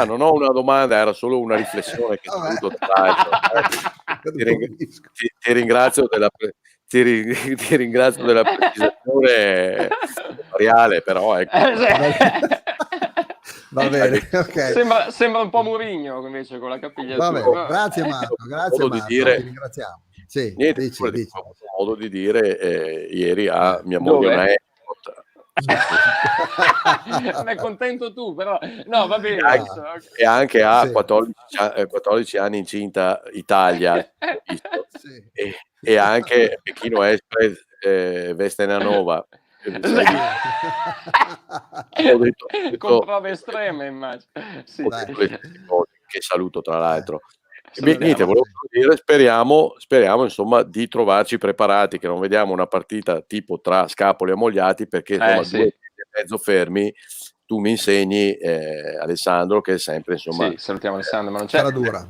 Speaker 7: Non ho una domanda, era solo una riflessione che saluto tra l'altro. Ti ringrazio della precisazione reale, però ecco.
Speaker 4: Va bene, ok.
Speaker 7: Sembra un po' Mourinho invece con la capigliatura.
Speaker 4: Vabbè, grazie Marco, ti ringraziamo. Sì, dici.
Speaker 7: Ho avuto modo di dire ieri a mia moglie
Speaker 5: ne è contento tu, però no, va bene.
Speaker 7: E anche a 14 anni incinta Italia, e anche Pechino Express, Vestenanova.
Speaker 5: Con prove estreme, immagino.
Speaker 7: Che saluto tra l'altro. Niente, volevo dire, speriamo insomma di trovarci preparati, che non vediamo una partita tipo tra Scapoli e Mogliati, perché insomma 2 mesi e mezzo fermi. Tu mi insegni, Alessandro, che è sempre insomma.
Speaker 5: Sì, salutiamo Alessandro, ma non c'è.
Speaker 4: Sarà dura,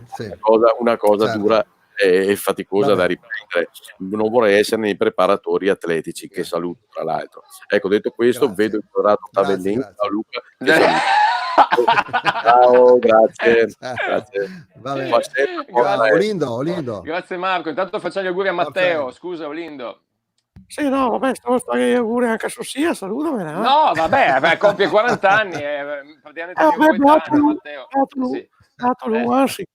Speaker 7: una cosa dura e faticosa da riprendere. Non vorrei essere nei preparatori atletici, che saluto tra l'altro. Ecco, detto questo, vedo inquadrato Tavellini. Ciao Luca, ciao, grazie.
Speaker 4: Va bene. Olindo.
Speaker 5: Grazie Marco, intanto facciamo gli auguri a Matteo. Scusa Olindo.
Speaker 6: Sì, no, vabbè, stavo a fare gli auguri anche a Sossia, salutamela.
Speaker 5: No, vabbè, compie 40 anni, praticamente più 40 anni, Matteo.
Speaker 6: dato lui, anzi,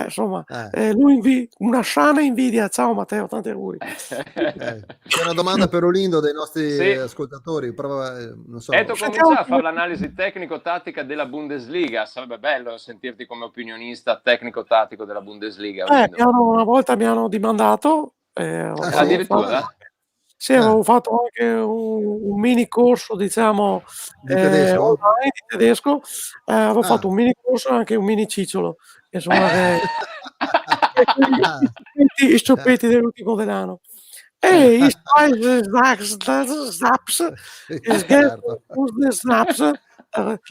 Speaker 6: insomma, lui una sana invidia. Ciao Matteo, tanti auguri.
Speaker 4: C'è una domanda per Olindo dei nostri ascoltatori. Prova, non so.
Speaker 5: Comincia a fare l'analisi tecnico-tattica della Bundesliga. Sarebbe bello sentirti come opinionista tecnico-tattico della Bundesliga.
Speaker 6: Una volta mi hanno dimandato.
Speaker 5: Addirittura?
Speaker 6: Avevo fatto anche un mini corso, diciamo,
Speaker 4: tedesco?
Speaker 6: Online di tedesco. Avevo fatto un mini corso e anche un mini cicciolo. Insomma, i scioppetti dell'ultimo dell'anno. E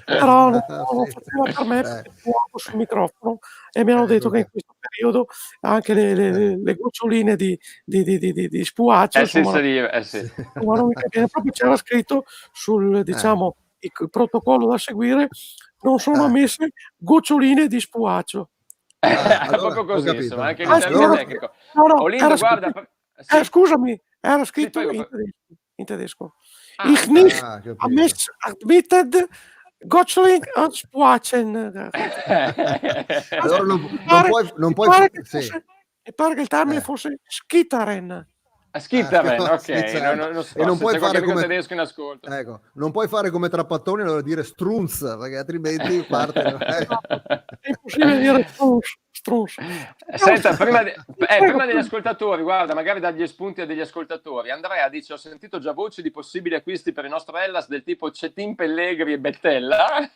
Speaker 6: però non faceva per me perché suonavo sul microfono e mi hanno detto che in questo periodo anche le goccioline di spuaccio insomma, non mi capiva. Proprio c'era scritto sul, diciamo, il protocollo da seguire: non sono ammesse goccioline di spuaccio.
Speaker 5: Proprio così, insomma, anche il termine tecnico. Olindo, guarda,
Speaker 6: scusami, era scritto in tedesco. Ich nicht admitted Gottschalk und Spuachen.
Speaker 4: Allora non puoi
Speaker 6: mi pare che il termine fosse Skitteren.
Speaker 5: Skitteren, ok. Non so,
Speaker 4: e non puoi fare come
Speaker 5: tedesco in ascolto.
Speaker 4: Ecco, non puoi fare come Trapattoni, allora dire Strunz, perché altrimenti parte.
Speaker 6: È impossibile dire Strunz.
Speaker 5: Senta, prima degli ascoltatori, guarda, magari dagli spunti a degli ascoltatori. Andrea dice: ho sentito già voci di possibili acquisti per il nostro Hellas del tipo Cetin, Pellegri e Bettella.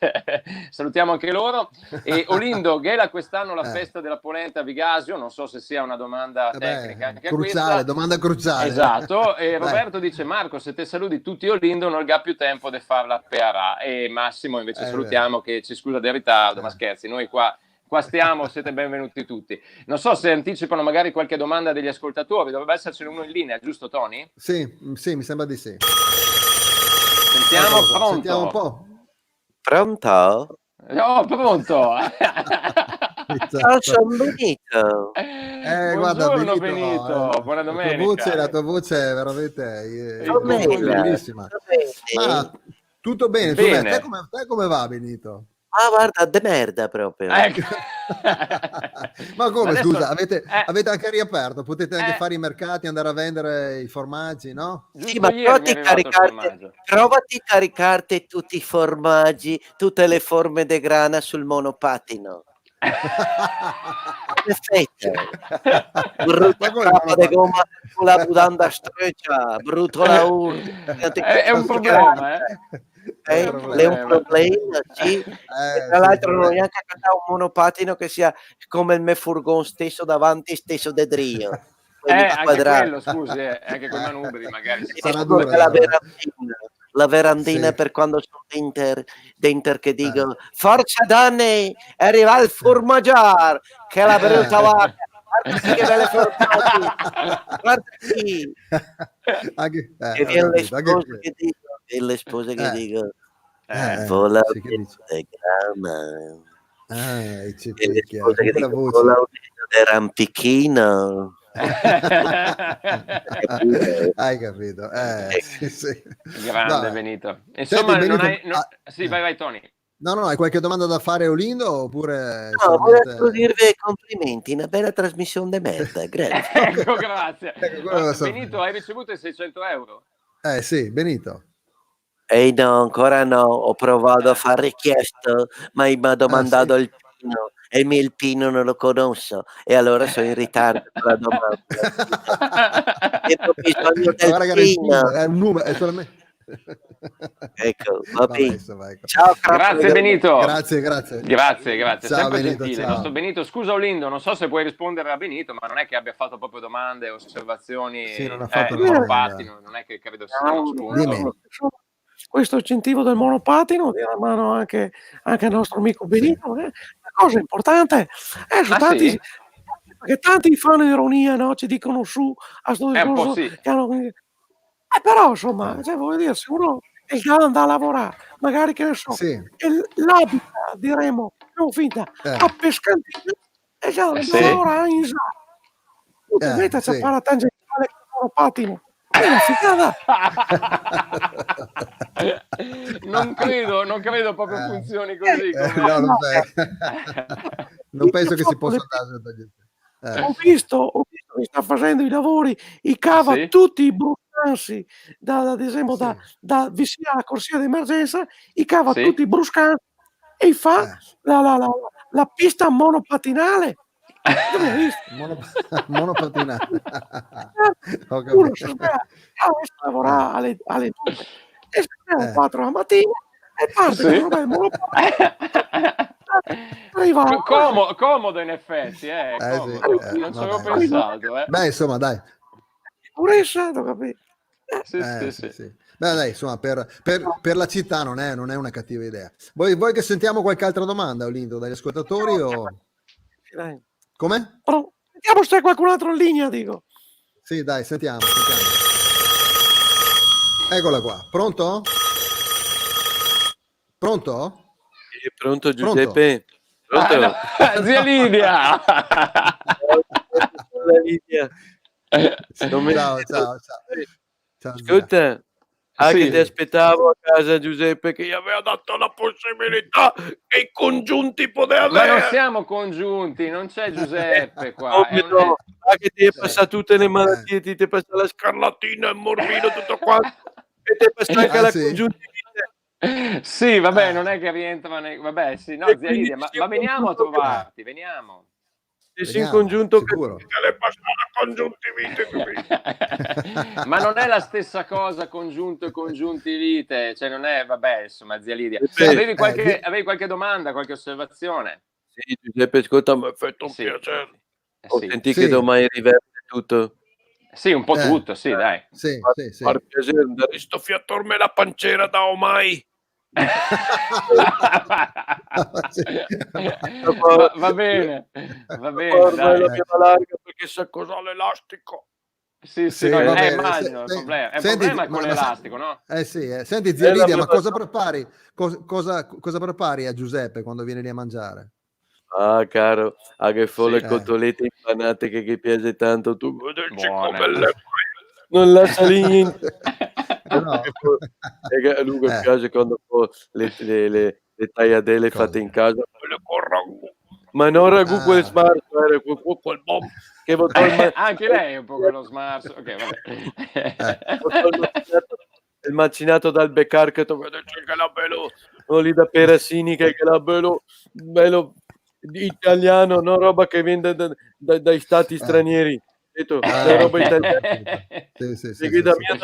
Speaker 5: Salutiamo anche loro. E Olindo, Ghela quest'anno la festa della polenta a Vigasio, non so se sia una domanda tecnica anche
Speaker 4: cruciale, domanda cruciale.
Speaker 5: Esatto. E Roberto dice: Marco, se te saluti tutti Olindo non ha più tempo di farla pearà. E Massimo invece salutiamo, che ci scusa del ritardo, ma scherzi, noi qua stiamo, siete benvenuti tutti. Non so se anticipano magari qualche domanda degli ascoltatori, dovrebbe essercene uno in linea, giusto Tony?
Speaker 4: Sì, mi sembra di sì.
Speaker 5: Sentiamo, pronto?
Speaker 4: Sentiamo un po'.
Speaker 8: Pronto?
Speaker 5: No, pronto!
Speaker 8: Ciao, sono Benito.
Speaker 5: Buongiorno Benito, buona domenica.
Speaker 4: La tua voce è veramente bellissima. Ma tutto bene. Te come va, Benito?
Speaker 8: Ah, guarda, de merda proprio.
Speaker 4: Ma come, adesso, scusa, avete anche riaperto, potete anche fare i mercati, andare a vendere i formaggi, no?
Speaker 8: Sì, ma provati a caricarti tutti i formaggi, tutte le forme di grana sul monopattino. Perfetto. Brutta capa di gomma con la budanda streccia, brutto la
Speaker 5: è un problema,
Speaker 8: è un problema, sì. Tra l'altro non ho neanche un monopattino che sia come il mio furgone stesso davanti, stesso de Drio.
Speaker 5: Anche quello, scusi, anche con manubri magari.
Speaker 4: Sarà dura,
Speaker 8: la verandina, sì. Per quando sono dentro che dico forza Danny, arriva il formaggiar, che la brutta vacca. Guarda che belle formaggi, guarda qui. E viene le spose che dico, e le spose che dico vola di grana, e le spose che dico vola di rampichino.
Speaker 4: Hai capito? Sì.
Speaker 5: Grande Benito. Insomma, Benito, sì, vai Tony.
Speaker 4: No, hai qualche domanda da fare a Olindo oppure?
Speaker 8: No, volevo dirvi complimenti, una bella trasmissione di merda, grazie.
Speaker 5: Ecco, grazie. Benito, hai ricevuto i 600 euro?
Speaker 4: Sì, Benito.
Speaker 8: No, ancora no, ho provato a fare richiesta, ma mi ha domandato il pino. E il pino non lo conosco e allora sono in ritardo con la domanda. Ho bisogno del pino.
Speaker 4: È un numero, è solamente...
Speaker 8: Ecco, va bene. Ciao,
Speaker 5: grazie Benito.
Speaker 4: Grazie.
Speaker 5: Ciao, sempre
Speaker 4: Benito,
Speaker 5: gentile.
Speaker 4: Ciao.
Speaker 5: Nostro Benito, scusa Olindo, non so se puoi rispondere a Benito, ma non è che abbia fatto proprio domande, osservazioni.
Speaker 4: Sì, non ha fatto
Speaker 5: non è che credo sia uno spunto.
Speaker 6: Questo incentivo del monopatino dia la mano anche al nostro amico Benito, una cosa importante. Tanti, perché tanti fanno ironia, no? Ci dicono su a sto discorso che hanno... però insomma, voglio dire, se uno è da lavorare, magari che ne so, l'abita, diremo, non finta, a pescantina e già da lavorare in sala. Invece c'è fare la tangenziale con il monopatino.
Speaker 5: Non credo proprio funzioni così.
Speaker 4: non penso che si possa andare.
Speaker 6: Ho visto che sta facendo i lavori, cava
Speaker 5: Sì.
Speaker 6: tutti i bruscansi, ad esempio
Speaker 4: Sì.
Speaker 6: da vicino alla corsia d'emergenza, cava
Speaker 5: Sì.
Speaker 6: tutti i bruscansi e fa la pista monopatinale. Dove hai visto?
Speaker 4: Monopatinale. Ho
Speaker 6: Uno
Speaker 4: capito.
Speaker 6: lavorare alle 2 e si sveglia 4 la mattina e parte
Speaker 5: Sì.
Speaker 6: con un bel monopattino. Arriva
Speaker 5: Comodo in effetti, comodo.
Speaker 4: Sì,
Speaker 5: Non ci
Speaker 4: vabbè,
Speaker 5: avevo
Speaker 4: dai.
Speaker 5: pensato,
Speaker 4: Beh, insomma, dai.
Speaker 6: Sicurezza, ho capito.
Speaker 5: Sì.
Speaker 4: Beh, dai, insomma, per la città non è una cattiva idea. Vuoi che sentiamo qualche altra domanda, Olindo, dagli ascoltatori o...
Speaker 6: Dai.
Speaker 4: Come?
Speaker 6: Vediamo se c'è qualcun altro in linea, dico.
Speaker 4: Sì, dai, sentiamo. Eccola qua. Pronto? Pronto?
Speaker 7: Pronto Giuseppe? Pronto?
Speaker 5: No. Zia Lidia!
Speaker 7: Lidia.
Speaker 4: Ciao.
Speaker 7: Ascolta,
Speaker 5: Sì.
Speaker 7: che ti aspettavo a casa Giuseppe che gli aveva dato la possibilità che i congiunti potevano
Speaker 5: Ma non siamo congiunti, non c'è Giuseppe qua.
Speaker 7: che ti è passato tutte le malattie, ti è passata la scarlatina, il morbillo, tutto quanto, e ti è passata anche la
Speaker 4: sì?
Speaker 7: congiuntivite.
Speaker 5: Sì, vabbè, non è che rientra vabbè, sì, no,
Speaker 7: E
Speaker 5: zia
Speaker 7: quindi
Speaker 5: Lidia,
Speaker 7: ci
Speaker 5: ma veniamo a
Speaker 7: congiunto che-
Speaker 5: trovarti, veniamo.
Speaker 7: Se sei in
Speaker 4: Vediamo,
Speaker 7: congiunto
Speaker 4: sicuro.
Speaker 7: che le passa la congiuntivite.
Speaker 5: Ma non è la stessa cosa congiunto e congiuntivite, cioè non è, vabbè, insomma, zia Lidia.
Speaker 7: Sì,
Speaker 5: Avevi qualche domanda, qualche osservazione?
Speaker 7: Sì, Giuseppe, ascolta, mi ha fatto un
Speaker 5: Sì.
Speaker 7: piacere. Ho
Speaker 5: Sì.
Speaker 7: sentito
Speaker 4: Sì.
Speaker 7: che domani riverte tutto.
Speaker 5: Sì, un po' tutto, sì, dai.
Speaker 4: Sì.
Speaker 7: Far piacere, dare sto fiatorme la pancera da ormai.
Speaker 5: Va bene,
Speaker 7: Ormai
Speaker 5: dai.
Speaker 7: l'abbiamo larga perché sa cos'ha l'elastico.
Speaker 5: Sì,
Speaker 4: Sì,
Speaker 5: no,
Speaker 4: va bene.
Speaker 5: immagino il problema. È un
Speaker 4: Senti,
Speaker 5: problema con l'elastico, no?
Speaker 4: Sì. Senti, zia
Speaker 7: la
Speaker 4: Lidia, ma
Speaker 7: prima-
Speaker 4: cosa prepari? Cosa prepari a Giuseppe quando viene lì a mangiare?
Speaker 7: Ah, caro, che fa le
Speaker 4: Sì.
Speaker 7: cotolette impanate che piace tanto. Tu guardaci
Speaker 5: Buone.
Speaker 7: come le fai. Non lascia lì niente.
Speaker 4: No.
Speaker 7: A lui che piace quando fa le tagliatelle fatte in casa. Quelle con ragù. Ma non ragù quel smart, quel bomb che
Speaker 5: Anche lei è un po' quello smarso. Ok, vabbè.
Speaker 7: il macinato dal Beccar che tu vedi che la bello lì da Perasini che la bello italiano, non roba che viene dai stati stranieri. Detto, la roba italiana.
Speaker 4: Sì.
Speaker 7: Che da mia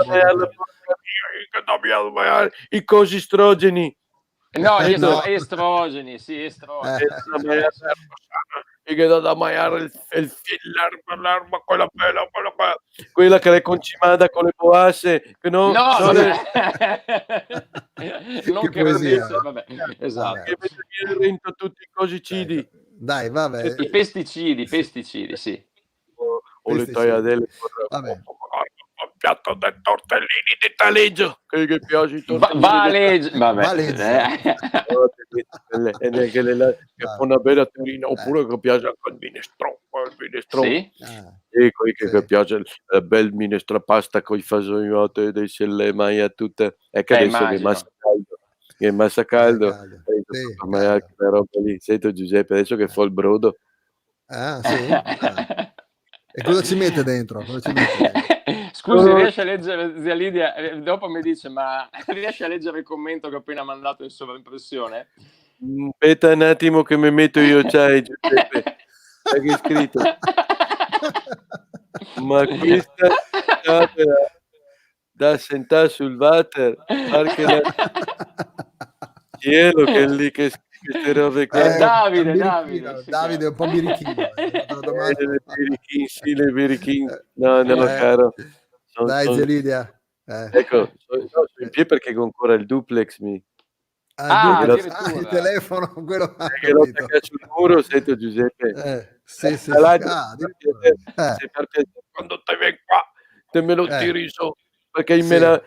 Speaker 7: i cosi estrogeni.
Speaker 5: No, gli estrogeni, sì, estrogeni.
Speaker 7: E che da maiare il filler per l'erba, quella bella, quella che le concimada con le boasse, che no,
Speaker 5: non che
Speaker 4: poesia.
Speaker 5: vabbè, esatto.
Speaker 7: che vede dentro tutti i cosicidi.
Speaker 4: Dai, vabbè.
Speaker 5: I pesticidi, sì.
Speaker 7: O le tagliatelle
Speaker 4: Vabbè.
Speaker 7: un piatto di tortellini di taleggio che piace i
Speaker 5: Vabbè.
Speaker 7: e neanche che fa una bella terrina oppure che piace anche il minestrone.
Speaker 5: Sì?
Speaker 7: E che piace il bel minestrapasta con i fasognati dei mai a tutte e che adesso che è massa caldo ma anche la roba lì. Sento Giuseppe adesso che fa il brodo.
Speaker 4: Sì? E cosa ci mette dentro?
Speaker 5: Scusi, riesce a leggere, zia Lidia, dopo mi dice, ma riesce a leggere il commento che ho appena mandato in sovraimpressione?
Speaker 7: Aspetta un attimo che mi metto io, c'hai Giuseppe. Sai che è scritto? Ma questa da sentare sul water, perché cielo che è lì che queste robe qua.
Speaker 4: Davide è un po' birichino.
Speaker 7: Le birichini. No, caro.
Speaker 4: Dai, zia Lidia.
Speaker 7: Ecco, sono in piedi perché ho ancora il duplex il
Speaker 4: telefono, quello
Speaker 7: che lo attacca sul muro, sento Giuseppe.
Speaker 4: Sì.
Speaker 7: Se quando te vieni qua, te me lo tiri su, perché me l'ha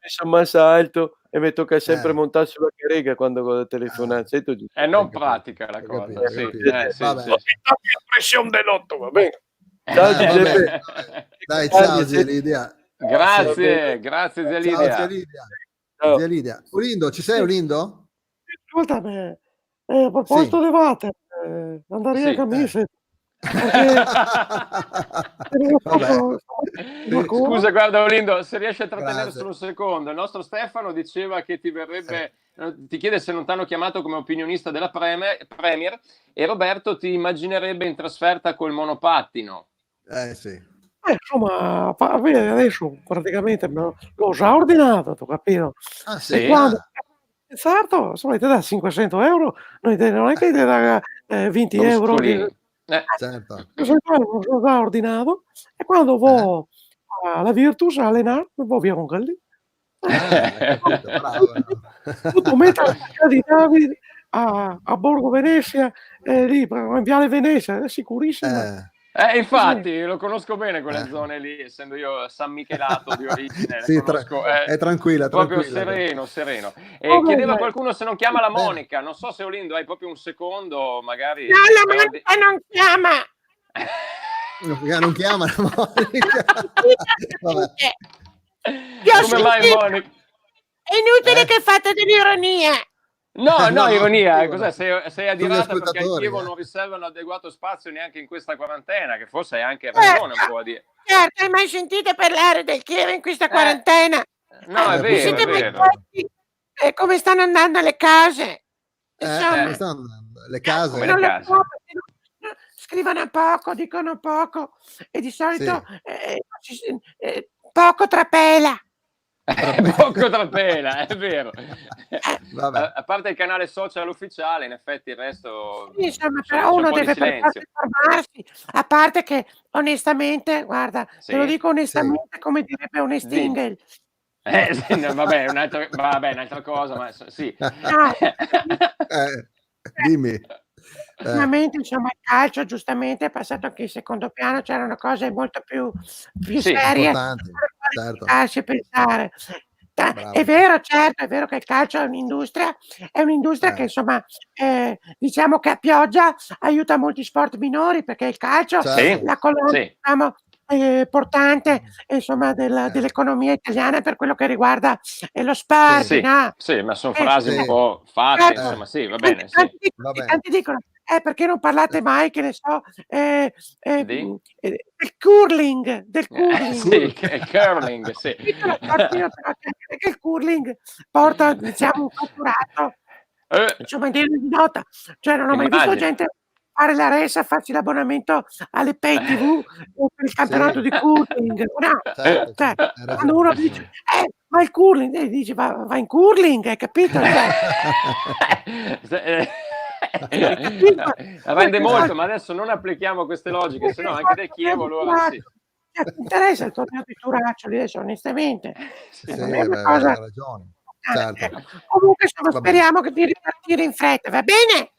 Speaker 7: messo massa alto e mi tocca sempre montare sulla carrega quando telefonare. Sento Giuseppe.
Speaker 5: È non pratica la cosa. Sì.
Speaker 7: Pressione dell'otto, va bene. Ciao Giuseppe.
Speaker 4: Dai, ciao zia Lidia.
Speaker 5: Grazie zia Lidia.
Speaker 4: Ciao zia Lidia. Olindo, ci sei Olindo?
Speaker 6: Ascoltami, a proposito di water, Andare a camicie.
Speaker 5: Scusa, guarda Olindo, se riesci a trattenere
Speaker 4: Grazie.
Speaker 5: solo un secondo, il nostro Stefano diceva che ti verrebbe, ti chiede se non ti hanno chiamato come opinionista della Premier e Roberto ti immaginerebbe in trasferta col monopattino.
Speaker 4: Sì.
Speaker 6: Insomma, vedi, adesso praticamente l'ho già ordinato, tu capito?
Speaker 4: Ah,
Speaker 6: E
Speaker 4: sì?
Speaker 6: quando certo, insomma, ti dà 500 euro, non è che ti dà 20
Speaker 5: Lo
Speaker 6: euro.
Speaker 5: muscolino.
Speaker 4: Certo.
Speaker 6: L'ho già ordinato e quando vado alla Virtus a allenare, vado via con quelli.
Speaker 4: Capito, bravo.
Speaker 6: Tu metti la città di Davide a Borgo Venezia, lì in Viale Venezia, è sicurissima.
Speaker 5: Infatti, lo conosco bene quelle zone lì, essendo io sammichelato di origine.
Speaker 4: Sì,
Speaker 5: conosco,
Speaker 4: è tranquilla,
Speaker 5: proprio
Speaker 4: tranquilla.
Speaker 5: sereno. E chiedeva qualcuno se non chiama la Monica. Non so se Olindo hai proprio un secondo, magari.
Speaker 6: No, la Monica non chiama.
Speaker 4: Non chiama la Monica.
Speaker 5: Come mai Monica?
Speaker 6: È inutile che fate dell'ironia.
Speaker 5: No, ironia, cos'è? Sei adirata perché al
Speaker 4: spettatori,
Speaker 5: Chievo non riservano adeguato spazio neanche in questa quarantena, che forse hai anche ragione un po' a dire.
Speaker 6: Certo, hai mai sentito parlare del Chievo in questa quarantena?
Speaker 5: No, è vero, è vero.
Speaker 6: E come stanno andando le case?
Speaker 4: Come stanno andando? Le case?
Speaker 5: Come le case.
Speaker 6: Scrivono poco, dicono poco e di solito poco trapela.
Speaker 5: Poco trapela, è vero.
Speaker 4: Vabbè.
Speaker 5: A parte il canale social ufficiale, in effetti il resto.
Speaker 6: Insomma, però uno deve per forza informarsi. A parte che onestamente, guarda, te lo dico onestamente, come direbbe un Stingel.
Speaker 5: Sì, no, vabbè, un'altra cosa, ma sì.
Speaker 4: Dimmi.
Speaker 6: Ultimamente, insomma, il calcio giustamente è passato anche in secondo piano, c'erano cose molto più serie
Speaker 4: certo.
Speaker 6: lasci pensare. È vero, certo, è vero che il calcio è un'industria che insomma, diciamo che a pioggia aiuta molti sport minori, perché il calcio è la colonna, diciamo, portante insomma dell'economia italiana per quello che riguarda lo sport.
Speaker 5: Sì, ma sono frasi un po' fatte, insomma, sì, va bene.
Speaker 6: Tanti dicono, perché non parlate mai, che ne so, del curling,
Speaker 5: Sì, il curling, sì.
Speaker 6: Perché il curling porta, diciamo, un fatturato, insomma, di nota. Cioè, non ho mai visto gente fare la resa, farsi l'abbonamento alle pay TV per il campionato di curling. No. Cioè, quando uno dice, ma il curling, dice, va in curling, hai capito?
Speaker 5: Rende molto, ma adesso non applichiamo queste logiche, se no anche del Chievo allora sì.
Speaker 6: Mi interessa il torneo di Turaccioli adesso, onestamente.
Speaker 4: Hai ragione. Certo.
Speaker 6: Comunque speriamo di ripartire in fretta, va bene?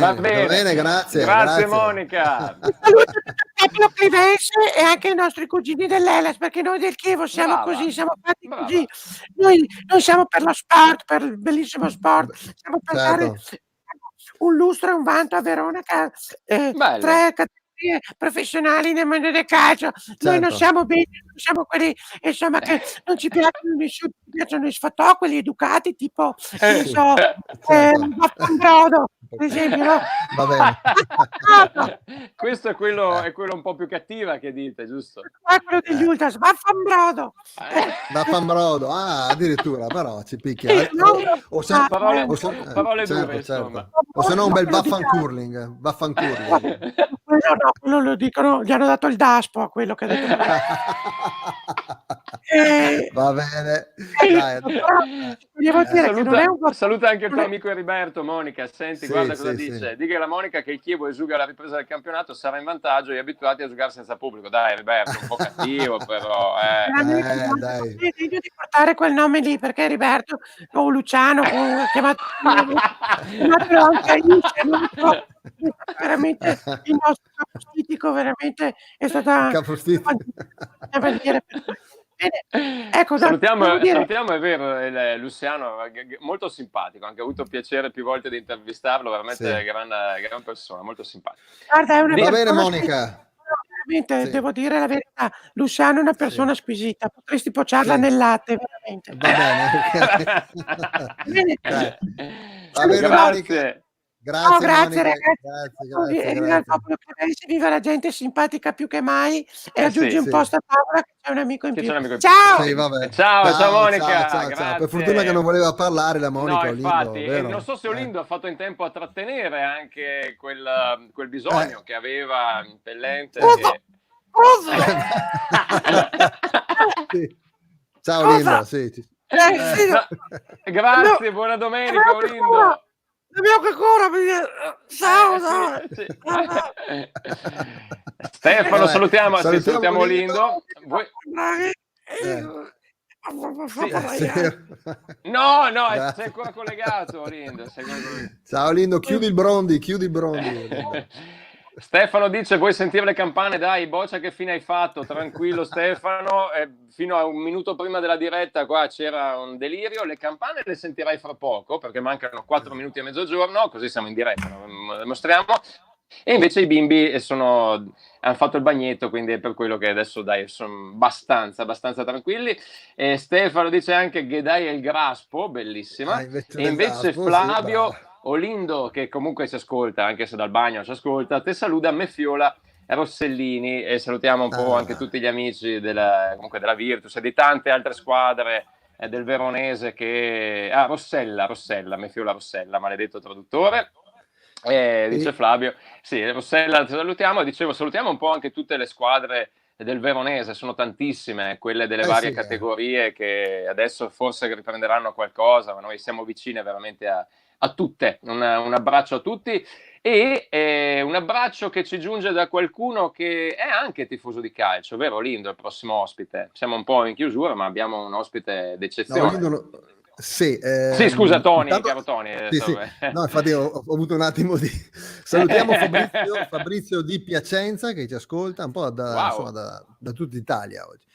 Speaker 4: Va bene, grazie.
Speaker 5: Grazie Monica.
Speaker 6: Saluto tutto il Clivense e anche i nostri cugini dell'Elas, perché noi del Chievo siamo così, siamo fatti così. Noi siamo per lo sport, per il bellissimo sport, siamo per dare un lustro e un vanto a Verona, che 3 categorie professionali nel mondo del calcio. Noi non siamo bene, non siamo quelli, insomma, che non ci piacciono i sfatò, quelli educati, tipo, non so, Vaffanbrodo, per esempio, no?
Speaker 4: Va bene.
Speaker 5: Questo è quello un po' più cattiva che dite, giusto?
Speaker 6: Quello degli Ultras, Vaffanbrodo.
Speaker 4: Vaffanbrodo, addirittura, però ci picchia.
Speaker 5: Parole dure, insomma.
Speaker 4: O se no un bel vaffancurling.
Speaker 6: Quello lo dicono, gli hanno dato il daspo a quello che ha detto.
Speaker 4: Va bene.
Speaker 5: Saluta anche il tuo amico Eriberto, Monica. Senti, guarda cosa dice. Dica alla Monica che il Chievo esuga la ripresa del campionato, sarà in vantaggio e abituati a giocare senza pubblico. Dai, Eriberto, un po' cattivo, però.
Speaker 6: Dai. Di portare quel nome lì, perché Eriberto o Luciano, chiamato anche Aiuto, veramente il nostro capostitico, veramente è stata una bandiera per noi. Ecco,
Speaker 5: salutiamo, è vero, Luciano, molto simpatico, anche avuto piacere più volte di intervistarlo, veramente gran persona, molto simpatico.
Speaker 6: Guarda, è una
Speaker 4: va bene Monica.
Speaker 6: Veramente, devo dire la verità, Luciano è una persona squisita, potresti pocciarla nel latte, veramente.
Speaker 4: Va bene. Va bene
Speaker 5: Grazie.
Speaker 4: Monica. Grazie,
Speaker 6: grazie
Speaker 4: Monica.
Speaker 6: ragazzi. Viva il popolo clemense, viva la gente simpatica più che mai e aggiungi
Speaker 5: sì,
Speaker 6: un
Speaker 4: sì.
Speaker 6: posto a Paola che c'è un amico in
Speaker 5: Che
Speaker 6: più.
Speaker 5: c'è un amico in più.
Speaker 6: Ciao!
Speaker 4: Sì, vabbè.
Speaker 5: Ciao Monica,
Speaker 4: ciao. Per
Speaker 5: grazie.
Speaker 4: fortuna che non voleva parlare la Monica
Speaker 5: No,
Speaker 4: Olindo,
Speaker 5: infatti, e
Speaker 4: vero?
Speaker 5: non so se Olindo ha fatto in tempo a trattenere anche quel bisogno che aveva impellente.
Speaker 4: Sì. Ciao Olindo, sì.
Speaker 5: Grazie, buona domenica Olindo.
Speaker 6: Ciao.
Speaker 5: Stefano, salutiamo Olindo. No, sei ancora collegato, Olindo.
Speaker 4: Ciao Olindo, chiudi il Brondi.
Speaker 5: Stefano dice: vuoi sentire le campane? Dai, boccia, che fine hai fatto? Tranquillo Stefano, fino a un minuto prima della diretta qua c'era un delirio. Le campane le sentirai fra poco perché mancano 4 minuti a mezzogiorno, così siamo in diretta, le mostriamo. E invece i bimbi hanno fatto il bagnetto, quindi è per quello che adesso dai sono abbastanza tranquilli. E Stefano dice anche Ghedai e il Graspo, bellissima. E invece Flavio Olindo, che comunque ci ascolta, anche se dal bagno ci ascolta, te saluta Mefiola Rossellini, e salutiamo un po' anche tutti gli amici della Virtus e di tante altre squadre del Veronese che... Rossella, Mefiola Rossella, maledetto traduttore. Dice Flavio, sì, Rossella, ti salutiamo. Dicevo, salutiamo un po' anche tutte le squadre del Veronese, sono tantissime, quelle delle varie categorie che adesso forse riprenderanno qualcosa, ma noi siamo vicine veramente a tutte. Un abbraccio a tutti e un abbraccio che ci giunge da qualcuno che è anche tifoso di calcio, vero Lindo? Il prossimo ospite. Siamo un po' in chiusura, ma abbiamo un ospite d'eccezione.
Speaker 4: Sì,
Speaker 5: scusa Tony,
Speaker 4: intanto,
Speaker 5: caro Tony.
Speaker 4: Sì. No, infatti ho avuto un attimo di... Salutiamo Fabrizio di Piacenza che ci ascolta un po' da tutta Italia oggi.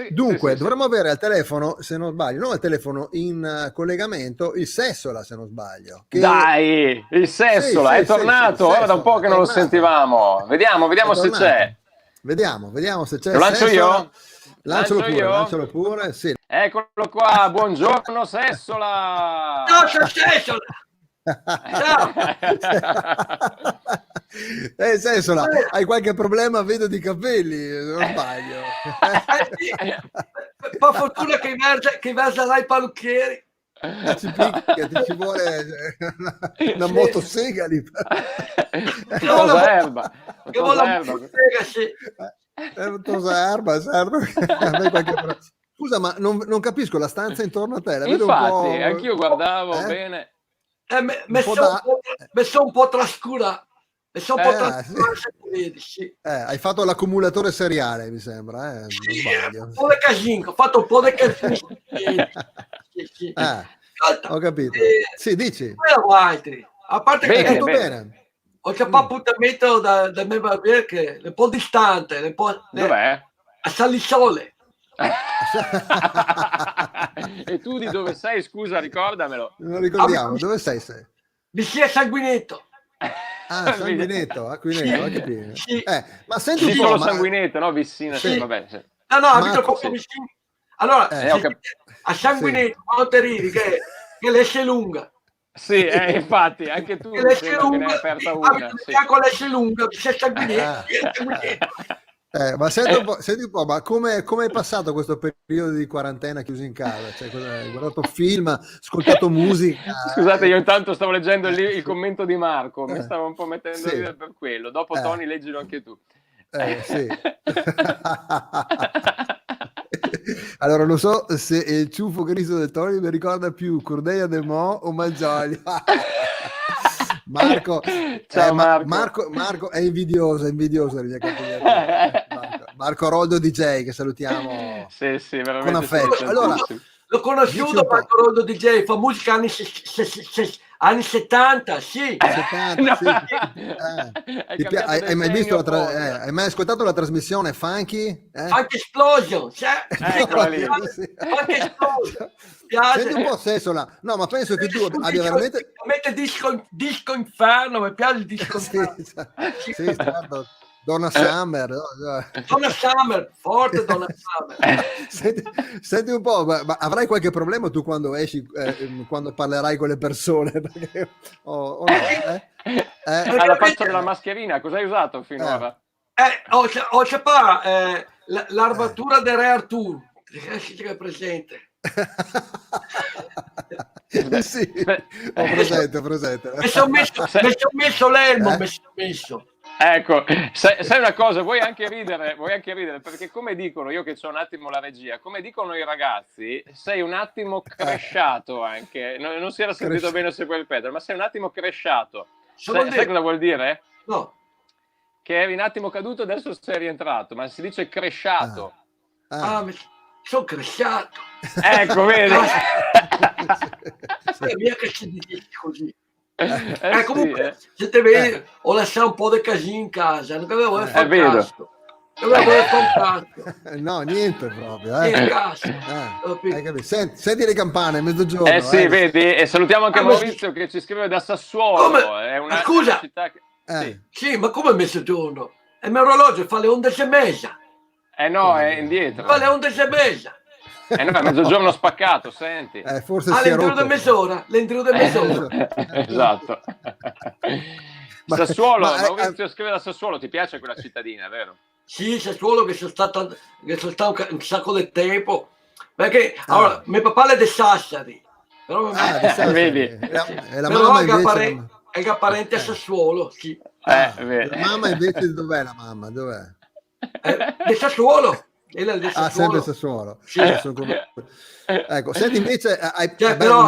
Speaker 4: Dunque, dovremmo avere al telefono, se non sbaglio, non al telefono, in collegamento il Sessola, se non sbaglio.
Speaker 5: Dai, il Sessola è tornato, ora da un po' che non lo sentivamo. Vediamo se c'è.
Speaker 4: Vediamo se c'è.
Speaker 5: Lo lancio io?
Speaker 4: Lancialo pure, sì.
Speaker 5: Eccolo qua, buongiorno Sessola!
Speaker 9: No, sono Sessola! Ciao!
Speaker 4: Sessola, hai qualche problema, vedo, di capelli, se non sbaglio.
Speaker 9: Per fortuna che verserai i parrucchieri.
Speaker 4: Ci vuole una motosega lì.
Speaker 5: Erba.
Speaker 4: Scusa, ma non capisco la stanza intorno a te. La vedo
Speaker 5: infatti,
Speaker 4: un po'...
Speaker 5: anch'io guardavo bene.
Speaker 9: Messo un po' trascura.
Speaker 4: Hai fatto l'accumulatore seriale, mi sembra. Non sbaglio.
Speaker 9: Un po' di casino, ho fatto un po' di casino.
Speaker 4: Ho capito. Sì, dici.
Speaker 9: A parte
Speaker 5: bene,
Speaker 9: che
Speaker 4: bene.
Speaker 9: ho già appuntamento dal mio barbiere che è un po' distante,
Speaker 5: dov'è?
Speaker 9: A Salisole.
Speaker 5: E tu di dove sei? Scusa, ricordamelo.
Speaker 4: Non ricordiamo, dove sei?
Speaker 9: Vicino a Sanguinetto.
Speaker 4: Sanguinetto, Acquineto, capito?
Speaker 9: Sì.
Speaker 4: Ma senti un po',
Speaker 5: solo Sanguinetto, no? Vicino,
Speaker 9: sì.
Speaker 5: Vabbè. Sì.
Speaker 9: No, abito proprio vicino. Allora, a Sanguinetto, quando ti arrivi che l'esce lunga.
Speaker 5: Sì, infatti, anche tu mi sembra che ne hai aperta una.
Speaker 9: Con l'esce lunga, c'è Sanguinetto.
Speaker 4: Ma senti un po', ma come è passato questo periodo di quarantena chiuso in casa? Cioè, hai guardato film, ascoltato musica?
Speaker 5: Scusate, io intanto stavo leggendo il commento di Marco, mi stavo un po' mettendo a ridere per quello. Dopo Tony, leggilo anche tu.
Speaker 4: Sì. Allora, non so se il ciuffo griso del Tony mi ricorda più Cordeia del Mo o Malgioglio. Marco,
Speaker 5: ciao Marco.
Speaker 4: Marco è invidioso Marco Roldo DJ, che salutiamo
Speaker 5: veramente
Speaker 4: con affetto. Allora,
Speaker 9: l'ho conosciuto Marco Roldo DJ, fa musica anni 70, sì.
Speaker 4: 70,
Speaker 5: no.
Speaker 4: Sì. Hai mai visto hai mai ascoltato la trasmissione Funky?
Speaker 9: Funky Explosion,
Speaker 5: eccola lì.
Speaker 9: Funky Explosion.
Speaker 4: Senti un po' Sessola, no, ma penso che tu abbia veramente
Speaker 9: disco inferno, mi piace il disco inferno.
Speaker 4: Sì, certo. Donna Summer.
Speaker 9: Donna Summer, forte Donna Summer.
Speaker 4: Senti un po', ma avrai qualche problema tu quando esci, quando parlerai con le persone? Perché, no,
Speaker 5: alla faccia della mascherina, cosa hai usato finora?
Speaker 9: Ho sapà l'armatura del Re Artù, che è presente.
Speaker 4: Sì, ho presente.
Speaker 9: Mi sono messo l'elmo,
Speaker 5: Ecco, sai una cosa, vuoi anche ridere, perché come dicono, io che c'ho un attimo la regia, come dicono i ragazzi, sei un attimo cresciato anche, non si era sentito bene se puoi ripetere, ma sei un attimo cresciato. Sai cosa vuol dire?
Speaker 9: No.
Speaker 5: Che eri un attimo caduto, adesso sei rientrato, ma si dice cresciato.
Speaker 9: Sono cresciato.
Speaker 5: Ecco, vedi?
Speaker 9: Mia che si dice così. Comunque, se te vedi, ho lasciato un po' di casini in casa, non avevo fatto
Speaker 4: no, niente proprio. Senti le campane, mezzogiorno.
Speaker 5: Sì, vedi, e salutiamo anche Maurizio che ci scrive da Sassuolo. È una città che...
Speaker 9: Sì, ma come mezzogiorno? Il mio orologio fa le 11:30.
Speaker 5: No, è indietro.
Speaker 9: Fa le 11:30.
Speaker 5: No, è mezzogiorno spaccato, senti.
Speaker 4: Forse si è rotto.
Speaker 9: L'entro di mezz'ora.
Speaker 5: Esatto. Sassuolo, Maurizio scrive da Sassuolo, ti piace quella cittadina, vero?
Speaker 9: Sì, Sassuolo che sono stato un sacco di tempo, perché allora, mio papà è di Sassari, però
Speaker 5: vedi?
Speaker 4: E la mamma invece...
Speaker 9: è parente a Sassuolo, sì.
Speaker 4: La mamma invece dov'è la mamma? Dov'è?
Speaker 9: Di Sassuolo.
Speaker 4: Sempre Sassuolo. Sì. Ecco, senti invece
Speaker 9: però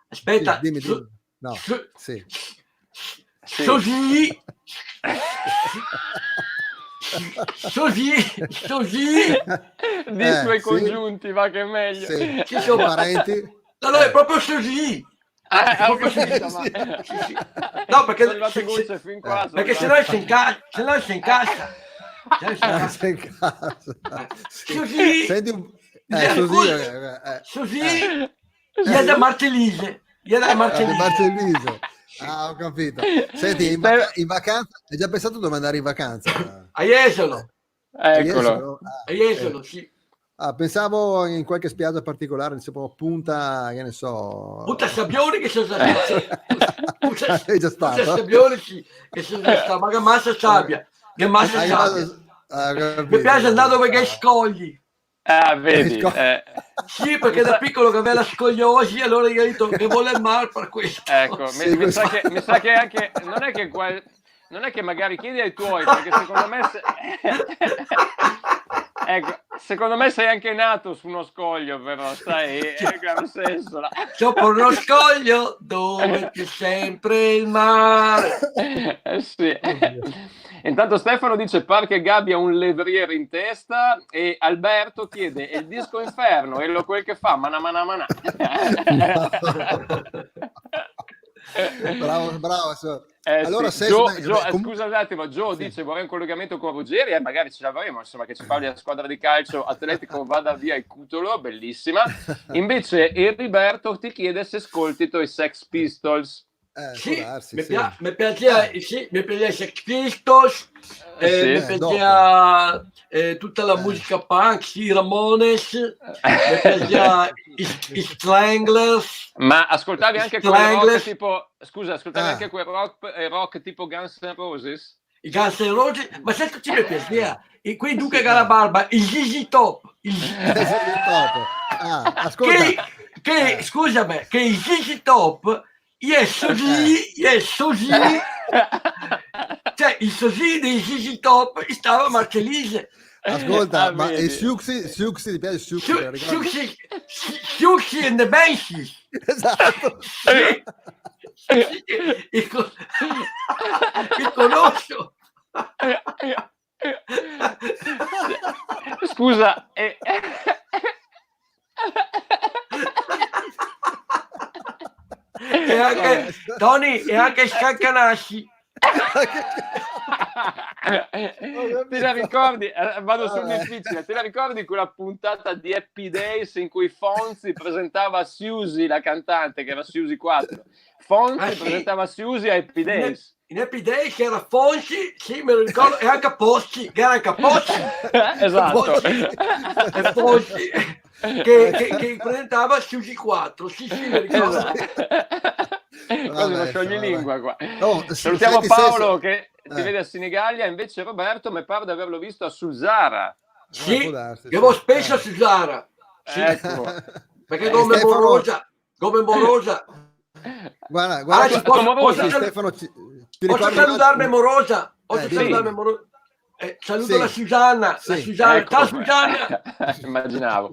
Speaker 9: aspetta.
Speaker 4: Dimmi. No. Sì.
Speaker 9: Così
Speaker 5: di suoi congiunti, va che è meglio.
Speaker 4: Sì. Ci sono parenti?
Speaker 9: No, è proprio così. No, perché se no si incassa.
Speaker 4: Così. Senti un
Speaker 9: così. Gli è da Marcellise.
Speaker 4: Ho capito. Senti, in vacanza hai già pensato dove andare in vacanza?
Speaker 9: A Jesolo.
Speaker 5: Eccolo.
Speaker 9: A Jesolo, sì.
Speaker 4: Pensavo in qualche spiaggia particolare, tipo Punta, che ne so.
Speaker 9: Punta Sabbioni che sono stato.
Speaker 4: Sei già stato?
Speaker 9: Punta Sabbioni che sono stato, ma che massa sabbia. Mi piace andare dove che scogli.
Speaker 5: Vedi.
Speaker 9: Sì, perché da piccolo che aveva la scogliosi, allora io ho detto che vuole il mar per questo.
Speaker 5: Ecco, mi sa che anche non è che magari chiedi ai tuoi, perché secondo me secondo me sei anche nato su uno scoglio, però sai, nel senso
Speaker 9: sopra uno scoglio dove c'è sempre il mare.
Speaker 5: Sì. Intanto Stefano dice Park e Gabi ha un levriere in testa e Alberto chiede il disco Inferno e quel che fa mana.
Speaker 4: Bravo. Allora,
Speaker 5: sì. Scusa un attimo, Joe dice vorrei un collegamento con Ruggeri, magari ce l'avremo, insomma, che ci parli della squadra di calcio Atletico vada via il Cutolo, bellissima. Invece Heriberto ti chiede se ascolti i Sex Pistols.
Speaker 9: Sì, mi piaceva i Sex Pistols, mi piaceva tutta la musica punk, i Ramones, mi piaceva i Stranglers.
Speaker 5: Ma ascoltavi anche quel rock tipo, anche quel rock tipo Guns N' Roses?
Speaker 9: I Guns N' Roses, ma sai che ci mi piaceva? Quei Duca Garabarba, il ZZ Top.
Speaker 4: Ascolta.
Speaker 9: Scusami, che il ZZ Top così, cioè il così dei ZZ Top stava a Marcellise.
Speaker 4: Ascolta, ma il Siuxi ti piace Siuxi
Speaker 9: and the Banshees.
Speaker 4: Esatto.
Speaker 9: Il conosco.
Speaker 5: Scusa,
Speaker 9: e anche Tony e anche Scancanasci.
Speaker 5: Te la ricordi? Vado sul difficile. Te la ricordi quella puntata di Happy Days in cui Fonzi presentava Suzy, la cantante, che era Suzy 4? Fonzi presentava Suzy a Happy Days.
Speaker 9: in Happy Days c'era Fonsi, sì, me lo ricordo, e anche Posci, che era anche Posci.
Speaker 5: Esatto.
Speaker 9: E Fonsi, che presentava Susi 4, sì, mi ricordo.
Speaker 5: Quasi uno scioglilingua qua.
Speaker 4: Oh,
Speaker 5: Salutiamo
Speaker 4: senti,
Speaker 5: Paolo che ti vede a Senigallia, invece Roberto mi pare di averlo visto a Suzzara.
Speaker 9: Sì,
Speaker 4: può darsi,
Speaker 9: che va spesso a Suzzara. Sì.
Speaker 5: Ecco.
Speaker 9: Perché come Morosa.
Speaker 4: Guarda,
Speaker 9: posso
Speaker 4: Stefano,
Speaker 9: posso salutarmi Morosa? Saluto la Susanna.
Speaker 5: Sì,
Speaker 9: la Susanna.
Speaker 5: ecco.
Speaker 9: Ciao Susanna.
Speaker 5: Immaginavo.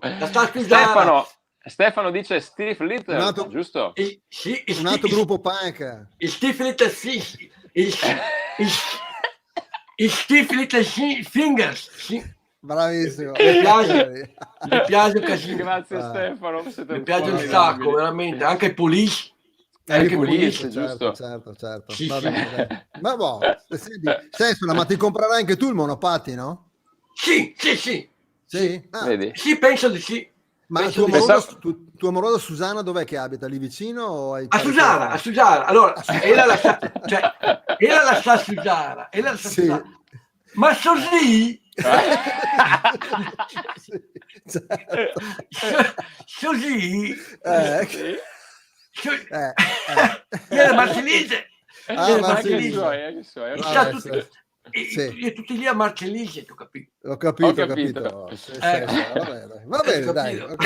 Speaker 9: Susanna.
Speaker 5: Stefano dice Steve Little, giusto?
Speaker 4: Un altro gruppo punk.
Speaker 9: Il Steve Little, sì. Il Steve Little Fingers, sì.
Speaker 4: Bravissimo.
Speaker 9: Mi piace un casino.
Speaker 5: Grazie Stefano.
Speaker 9: Mi piace un sacco, veramente. Anche Police.
Speaker 5: Anche Police, giusto?
Speaker 4: Certo.
Speaker 5: Sì,
Speaker 4: Va bene. Ma boh, Sensola, ma ti comprerai anche tu il monopattino?
Speaker 9: Sì.
Speaker 4: Sì?
Speaker 5: Vedi?
Speaker 9: Sì, penso di sì.
Speaker 4: Ma tuo amoroso Susanna dov'è che abita? Lì vicino? O a
Speaker 9: Susanna. Allora, era la sa Susanna.
Speaker 4: Sì.
Speaker 9: Ma così... Così... Era Marcellese. E tutti lì a Marcellese, ho capito.
Speaker 4: Ho capito. Va bene, dai. Ho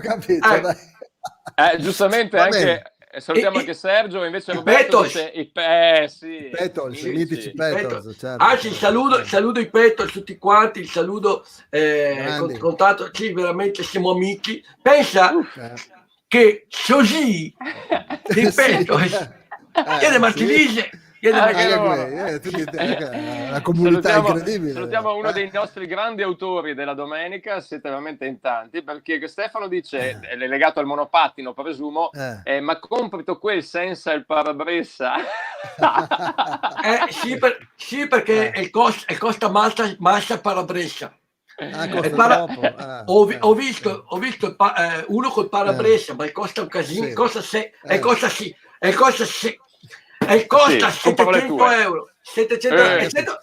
Speaker 4: capito, dai.
Speaker 5: Giustamente anche salutiamo anche Sergio, invece Roberto dice i
Speaker 4: mitici Pettos, certo.
Speaker 9: Anzi, saluto i Pettos tutti quanti, il saluto contatto, sì, veramente siamo amici. Pensa che così di Pettos chiede Marcellese.
Speaker 4: Una comunità incredibile.
Speaker 5: Salutiamo uno dei nostri grandi autori della domenica, siete veramente in tanti, perché Stefano dice, è legato al monopattino presumo, ma comprito quel senza il parabrezza.
Speaker 9: Sì, perché costa massa parabrezza. Ho visto uno col parabrezza, ma costa un casino, costa 700 euro. 700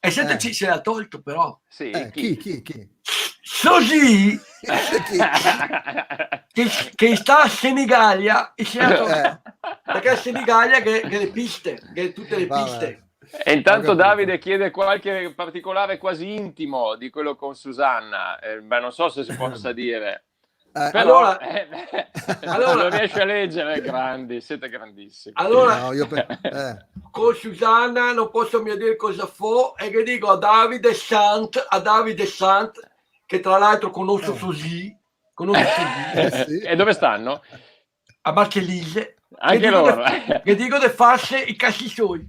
Speaker 9: e se l'ha tolto però.
Speaker 5: Sì,
Speaker 4: chi?
Speaker 9: Così che sta a Senigallia perché a Senigallia che le piste, che tutte le piste.
Speaker 5: E intanto Davide chiede qualche particolare quasi intimo di quello con Susanna, non so se si possa dire. Però lo riesce a leggere, grandi, siete grandissimi.
Speaker 9: Allora, con Susanna non posso mica dire cosa fu e che dico a Davide Sant, che tra l'altro conosco così.
Speaker 5: Sì. E dove stanno?
Speaker 9: A Marcellese.
Speaker 5: Anche loro.
Speaker 9: Che dico di farsi i cazzi suoi.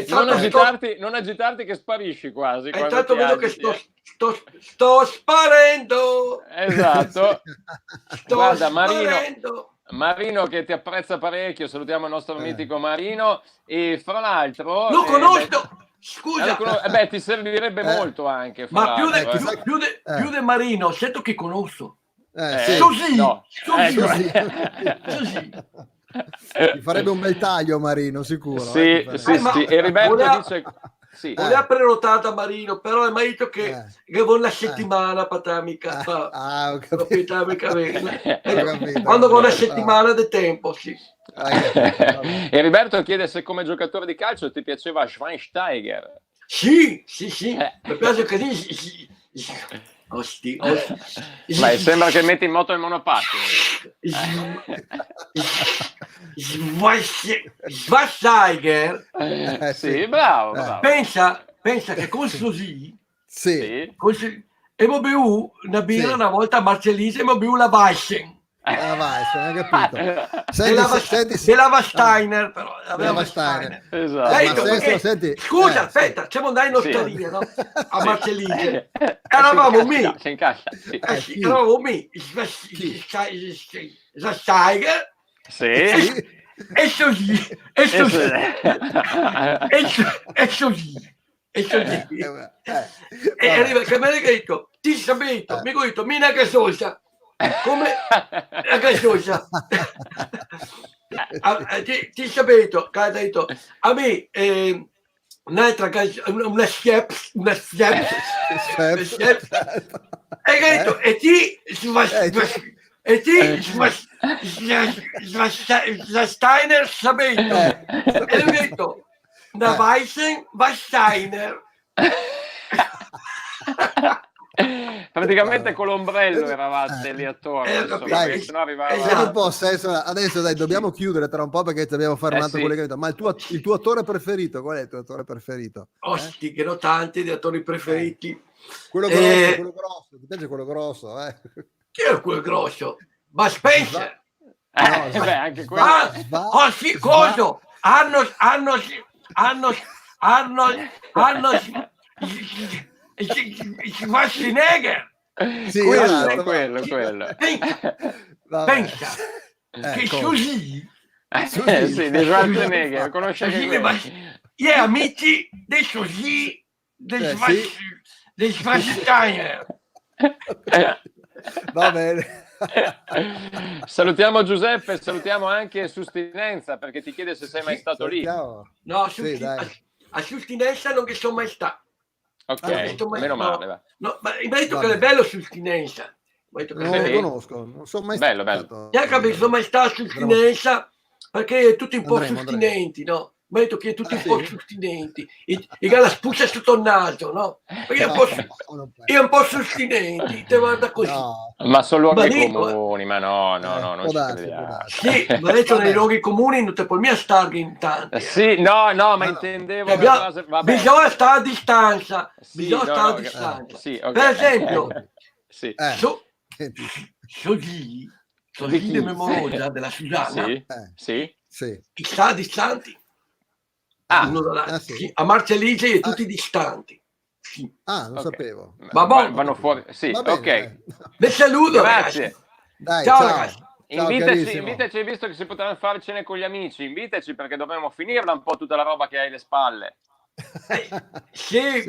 Speaker 5: Non agitarti che sparisci quasi.
Speaker 9: E intanto vedo che sto sparendo.
Speaker 5: Esatto. Guarda,
Speaker 9: sparendo.
Speaker 5: Marino che ti apprezza parecchio, salutiamo il nostro mitico Marino, e fra l'altro
Speaker 9: lo conosco. Scusa,
Speaker 5: ti servirebbe molto anche.
Speaker 9: Ma più di Marino, sento che conosco.
Speaker 4: Così. Ti farebbe un bel taglio Marino, sicuro.
Speaker 5: Sì. E Roberto dice
Speaker 9: voleva prenotata Marino, però mi ha detto che avevo una settimana patamica.
Speaker 4: Ho capito.
Speaker 9: Quando ho una settimana di tempo, sì.
Speaker 5: E Roberto chiede se come giocatore di calcio ti piaceva Schweinsteiger.
Speaker 9: Sì. Mi piace che
Speaker 5: Ma sembra che metti in moto il monopattino.
Speaker 9: Schweinsteiger.
Speaker 5: Sì, bravo.
Speaker 9: Pensa che con così abbiamo bevuto una birra una volta a Marcellese, abbiamo bevuto la Weissen.
Speaker 4: Hai capito?
Speaker 9: Della Steiner, però.
Speaker 5: Esatto.
Speaker 9: Scusa, aspetta, siamo andati in osteria, no? A Marcellese. Eravamo mi.
Speaker 5: Si incascia.
Speaker 9: Eravamo mi. Steiger.
Speaker 5: Sì.
Speaker 9: E così. E arriva che mi ha detto, ti sapete, mi ha detto, mina che sosa. Come la casciosa ti sapeto, che ha detto a me un'altra una Scheps e detto e ti Steiner sapeto e ho detto da Weissen va Steiner.
Speaker 5: Praticamente con l'ombrello eravate lì attorno,
Speaker 4: dai,
Speaker 5: se no arrivava...
Speaker 4: un po', adesso dai, dobbiamo chiudere tra un po' perché dobbiamo fare un altro collegamento. Ma il tuo attore preferito, qual è il tuo attore preferito?
Speaker 9: Osti, che ne ho tanti di attori preferiti.
Speaker 4: Quello grosso, ti piace quello grosso?
Speaker 9: Chi è quello grosso? Ma Spencer.
Speaker 5: Anche quello.
Speaker 9: Sì, coso. Schwarzenegger.
Speaker 4: Sì,
Speaker 5: quello.
Speaker 9: Pensa che così
Speaker 5: sì, di Schwarzenegger, conosce anche quello.
Speaker 9: Gli amici dei così dei Schwarzenegger.
Speaker 4: Va bene.
Speaker 5: Salutiamo Giuseppe, salutiamo anche Sustinenza perché ti chiede se sei mai stato lì.
Speaker 9: No, a Sustinenza non che sono mai stato.
Speaker 5: Ok, meno male.
Speaker 9: No, ma mi ha detto che è bello Sustinenza.
Speaker 4: Non lo conosco, non sono mai
Speaker 5: bello.
Speaker 4: stato.
Speaker 9: Neanche sono mai stato a Sustinenza perché è tutto un po' sustinenti, no? Mi ha detto che è tutti un po' sustinenti. I la spuzza sotto il naso, no? Io un po' sustinenti, te guarda così.
Speaker 4: No.
Speaker 5: Ma sono luoghi comuni, ma no, non ci crediamo.
Speaker 9: Sì, ma adesso nei luoghi comuni non te puoi mica stare in tanti.
Speaker 5: Sì, no, ma intendevo
Speaker 9: bisogna stare a distanza. Sì, okay. Per esempio, Sogì Memorosa della Susanna,
Speaker 5: sì.
Speaker 9: sta distanti. A Marcelligi e tutti distanti. Sì.
Speaker 4: Non sapevo.
Speaker 5: Ma vanno fuori. Sì, ok.
Speaker 9: Vi saluto,
Speaker 5: grazie.
Speaker 4: Dai,
Speaker 9: ciao ragazzi.
Speaker 5: Invitaci, visto che si potranno farcene con gli amici, invitaci perché dobbiamo finirla un po' tutta la roba che hai alle spalle.
Speaker 9: Sì,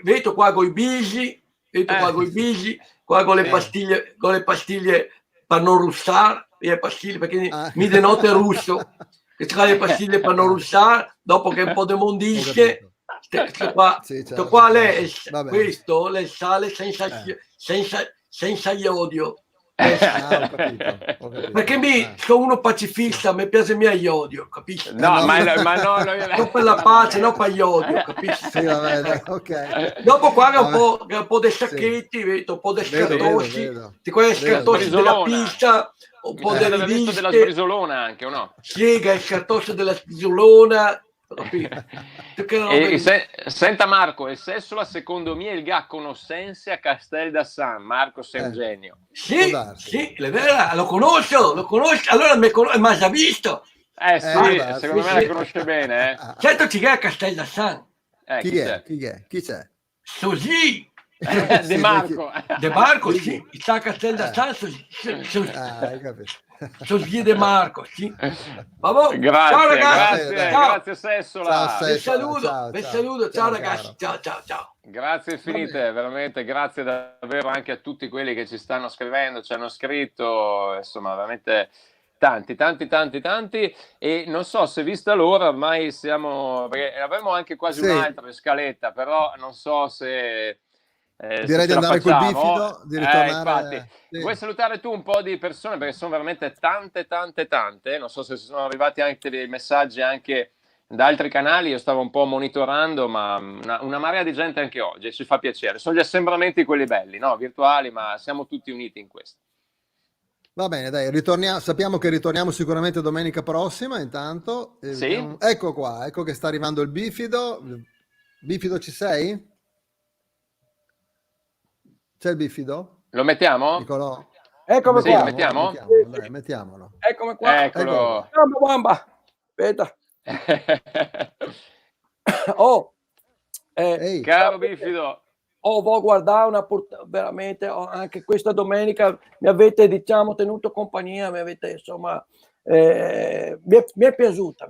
Speaker 9: vedo qua con i bisi, qua con le pastiglie per non russare, le pastiglie perché mi denote russo. Che tra le pastiglie per non russare, dopo che un po' demondisce, questo le sale senza iodio.
Speaker 4: Ho capito.
Speaker 9: Perché sono uno pacifista, mi piace mia iodio, capisci?
Speaker 5: No, ma no,
Speaker 9: non per la pace, non per iodio, capisci?
Speaker 4: Sì, vabbè, ok.
Speaker 9: Dopo qua un po' dei sacchetti, vedo un po' dei scartocci, di quei scartocci della pista, un po' delle
Speaker 5: visto della sbrisolona anche, o no?
Speaker 9: Sì, il scartoccio della sbrisolona.
Speaker 5: Senta Marco, e Sessola secondo me il ga conoscenze a Castel da San Marco Eugenio.
Speaker 9: Sì, lo conosco, allora mi ha già visto.
Speaker 5: Secondo me la conosce bene.
Speaker 9: Certo chi è a Castel da San.
Speaker 4: Chi c'è?
Speaker 9: Così.
Speaker 5: De Marco.
Speaker 9: De Marco, sì, sta a Castel da San.
Speaker 4: Hai capito.
Speaker 9: Sogli De Marco, sì. Vabbè.
Speaker 5: Grazie,
Speaker 9: ciao ragazzi,
Speaker 5: grazie Sessola.
Speaker 4: Vi
Speaker 9: saluto, ciao ragazzi, ciao.
Speaker 5: Grazie infinite, veramente grazie davvero anche a tutti quelli che ci stanno scrivendo, ci hanno scritto, insomma veramente tanti e non so se vista l'ora ormai siamo, perché avremo anche quasi un'altra scaletta, però non so se...
Speaker 4: direi di andare col bifido, di ritornare.
Speaker 5: Infatti. Vuoi salutare tu un po' di persone perché sono veramente tante, non so se sono arrivati anche dei messaggi anche da altri canali, io stavo un po' monitorando, ma una marea di gente anche oggi, ci fa piacere, sono gli assembramenti quelli belli, no? Virtuali, ma siamo tutti uniti in questo.
Speaker 4: Va bene, dai, sappiamo che ritorniamo sicuramente domenica prossima, intanto.
Speaker 5: Sì.
Speaker 4: Ecco qua, ecco che sta arrivando il bifido. Bifido, ci sei? C'è il bifido?
Speaker 5: Lo mettiamo?
Speaker 4: Nicolò?
Speaker 6: Eccomi qua.
Speaker 5: Lo mettiamo?
Speaker 4: Dai, mettiamolo.
Speaker 6: Eccomi qua.
Speaker 5: Eccolo.
Speaker 6: Bamba. Aspetta.
Speaker 5: Caro bifido.
Speaker 6: Voglio guardare veramente anche questa domenica mi avete tenuto compagnia, mi avete insomma
Speaker 9: mi è piaciuta.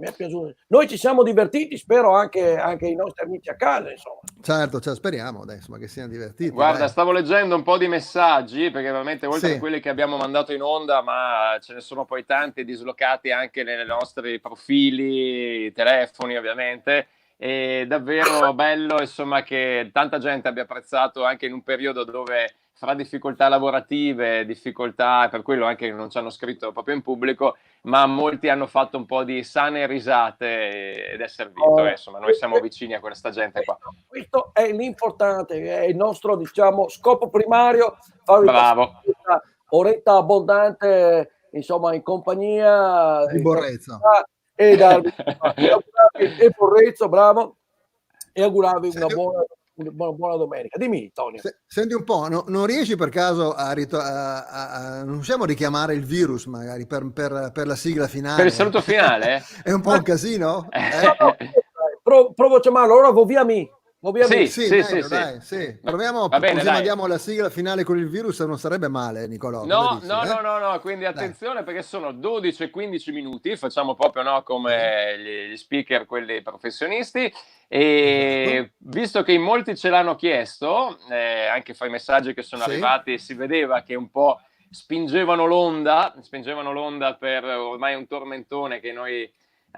Speaker 9: Noi ci siamo divertiti, spero anche i nostri amici a casa, insomma.
Speaker 4: Certo, speriamo insomma, che siano divertiti.
Speaker 5: Guarda,
Speaker 4: dai.
Speaker 5: stavo leggendo un po' di messaggi, perché veramente oltre a quelli che abbiamo mandato in onda, ma ce ne sono poi tanti dislocati anche nei nostri profili, telefoni ovviamente. È davvero bello, insomma, che tanta gente abbia apprezzato anche in un periodo dove fra difficoltà lavorative, difficoltà, per quello anche non ci hanno scritto proprio in pubblico, ma molti hanno fatto un po' di sane risate ed è servito, insomma, noi siamo vicini a questa gente qua.
Speaker 9: Questo è l'importante, è il nostro, diciamo, scopo primario, fare oretta abbondante, insomma, in compagnia
Speaker 4: di Borrezzo
Speaker 9: e Borrezzo, bravo, e augurarvi una buona domenica. Dimmi, Tonio.
Speaker 4: Senti un po', non riesci per caso a non riusciamo a richiamare il virus magari per la sigla finale?
Speaker 5: Per il saluto finale?
Speaker 4: È un po' un casino?
Speaker 9: Provo a chiamarlo, allora voviami.
Speaker 4: Sì. Proviamo,
Speaker 5: bene,
Speaker 4: così mandiamo la sigla finale con il virus, non sarebbe male, Nicolò.
Speaker 5: No, quindi attenzione, perché sono 12 e 15 minuti, facciamo proprio come gli speaker, quelli professionisti, e visto che in molti ce l'hanno chiesto, anche fra i messaggi che sono arrivati si vedeva che un po' spingevano l'onda per ormai un tormentone che noi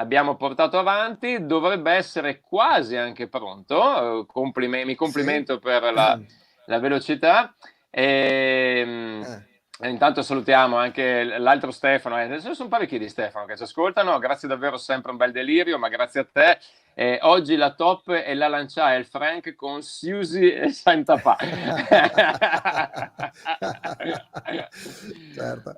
Speaker 5: abbiamo portato avanti, dovrebbe essere quasi anche pronto. Mi complimento per la velocità. Intanto salutiamo anche l'altro Stefano. Ce ne sono parecchi di Stefano che ci ascoltano. Grazie davvero, sempre un bel delirio, ma grazie a te. Oggi la top è la Lancia e il Frank con Susi e Sant'Apà.
Speaker 4: Certo.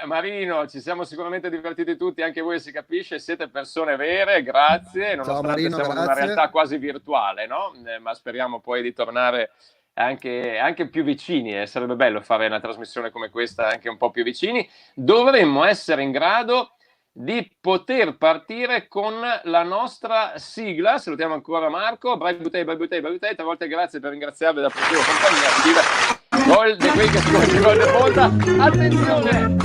Speaker 5: Marino, ci siamo sicuramente divertiti tutti, anche voi si capisce, siete persone vere, grazie, nonostante
Speaker 4: Marino,
Speaker 5: siamo in una realtà quasi virtuale, no? Ma speriamo poi di tornare anche più vicini, sarebbe bello fare una trasmissione come questa anche un po' più vicini. Dovremmo essere in grado di poter partire con la nostra sigla. Salutiamo ancora Marco. Bravi Butei, 3 volte grazie per ringraziarvi da piacere compagnia. Gol di quei che scorsi, gol di volta. Attenzione!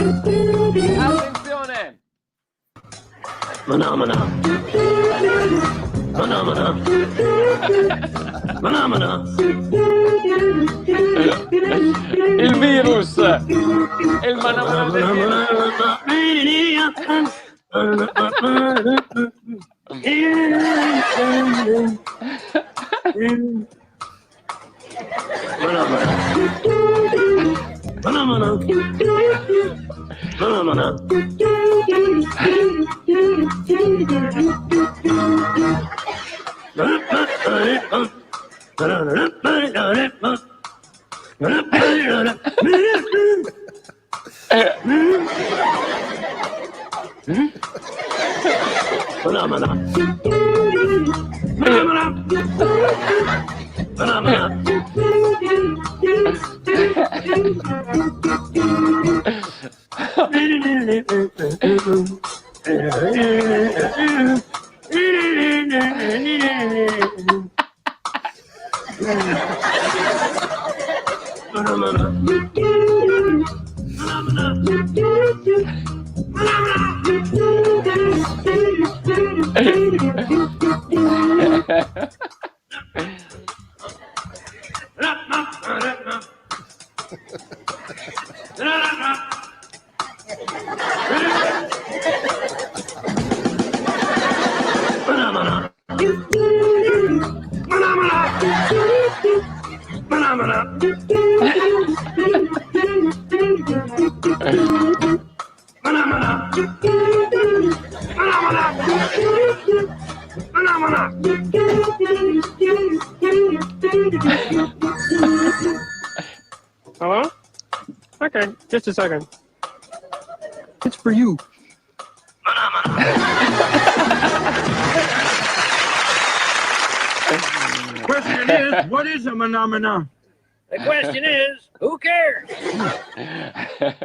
Speaker 5: Il virus! Il manamana del virus!
Speaker 10: Hello? Okay, just a second. It's for you. Question is, what is a phenomena?
Speaker 11: The question is, who cares?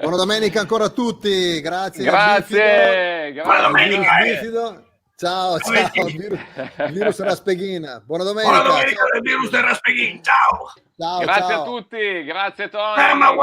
Speaker 4: Buona domenica ancora a tutti, grazie.
Speaker 5: Buona
Speaker 3: domenica.
Speaker 4: Ciao, il virus Raspeghina. Buona domenica.
Speaker 3: Buona domenica del virus del Raspeghina. Ciao.
Speaker 5: Grazie a tutti, grazie Tony.
Speaker 3: Ciao.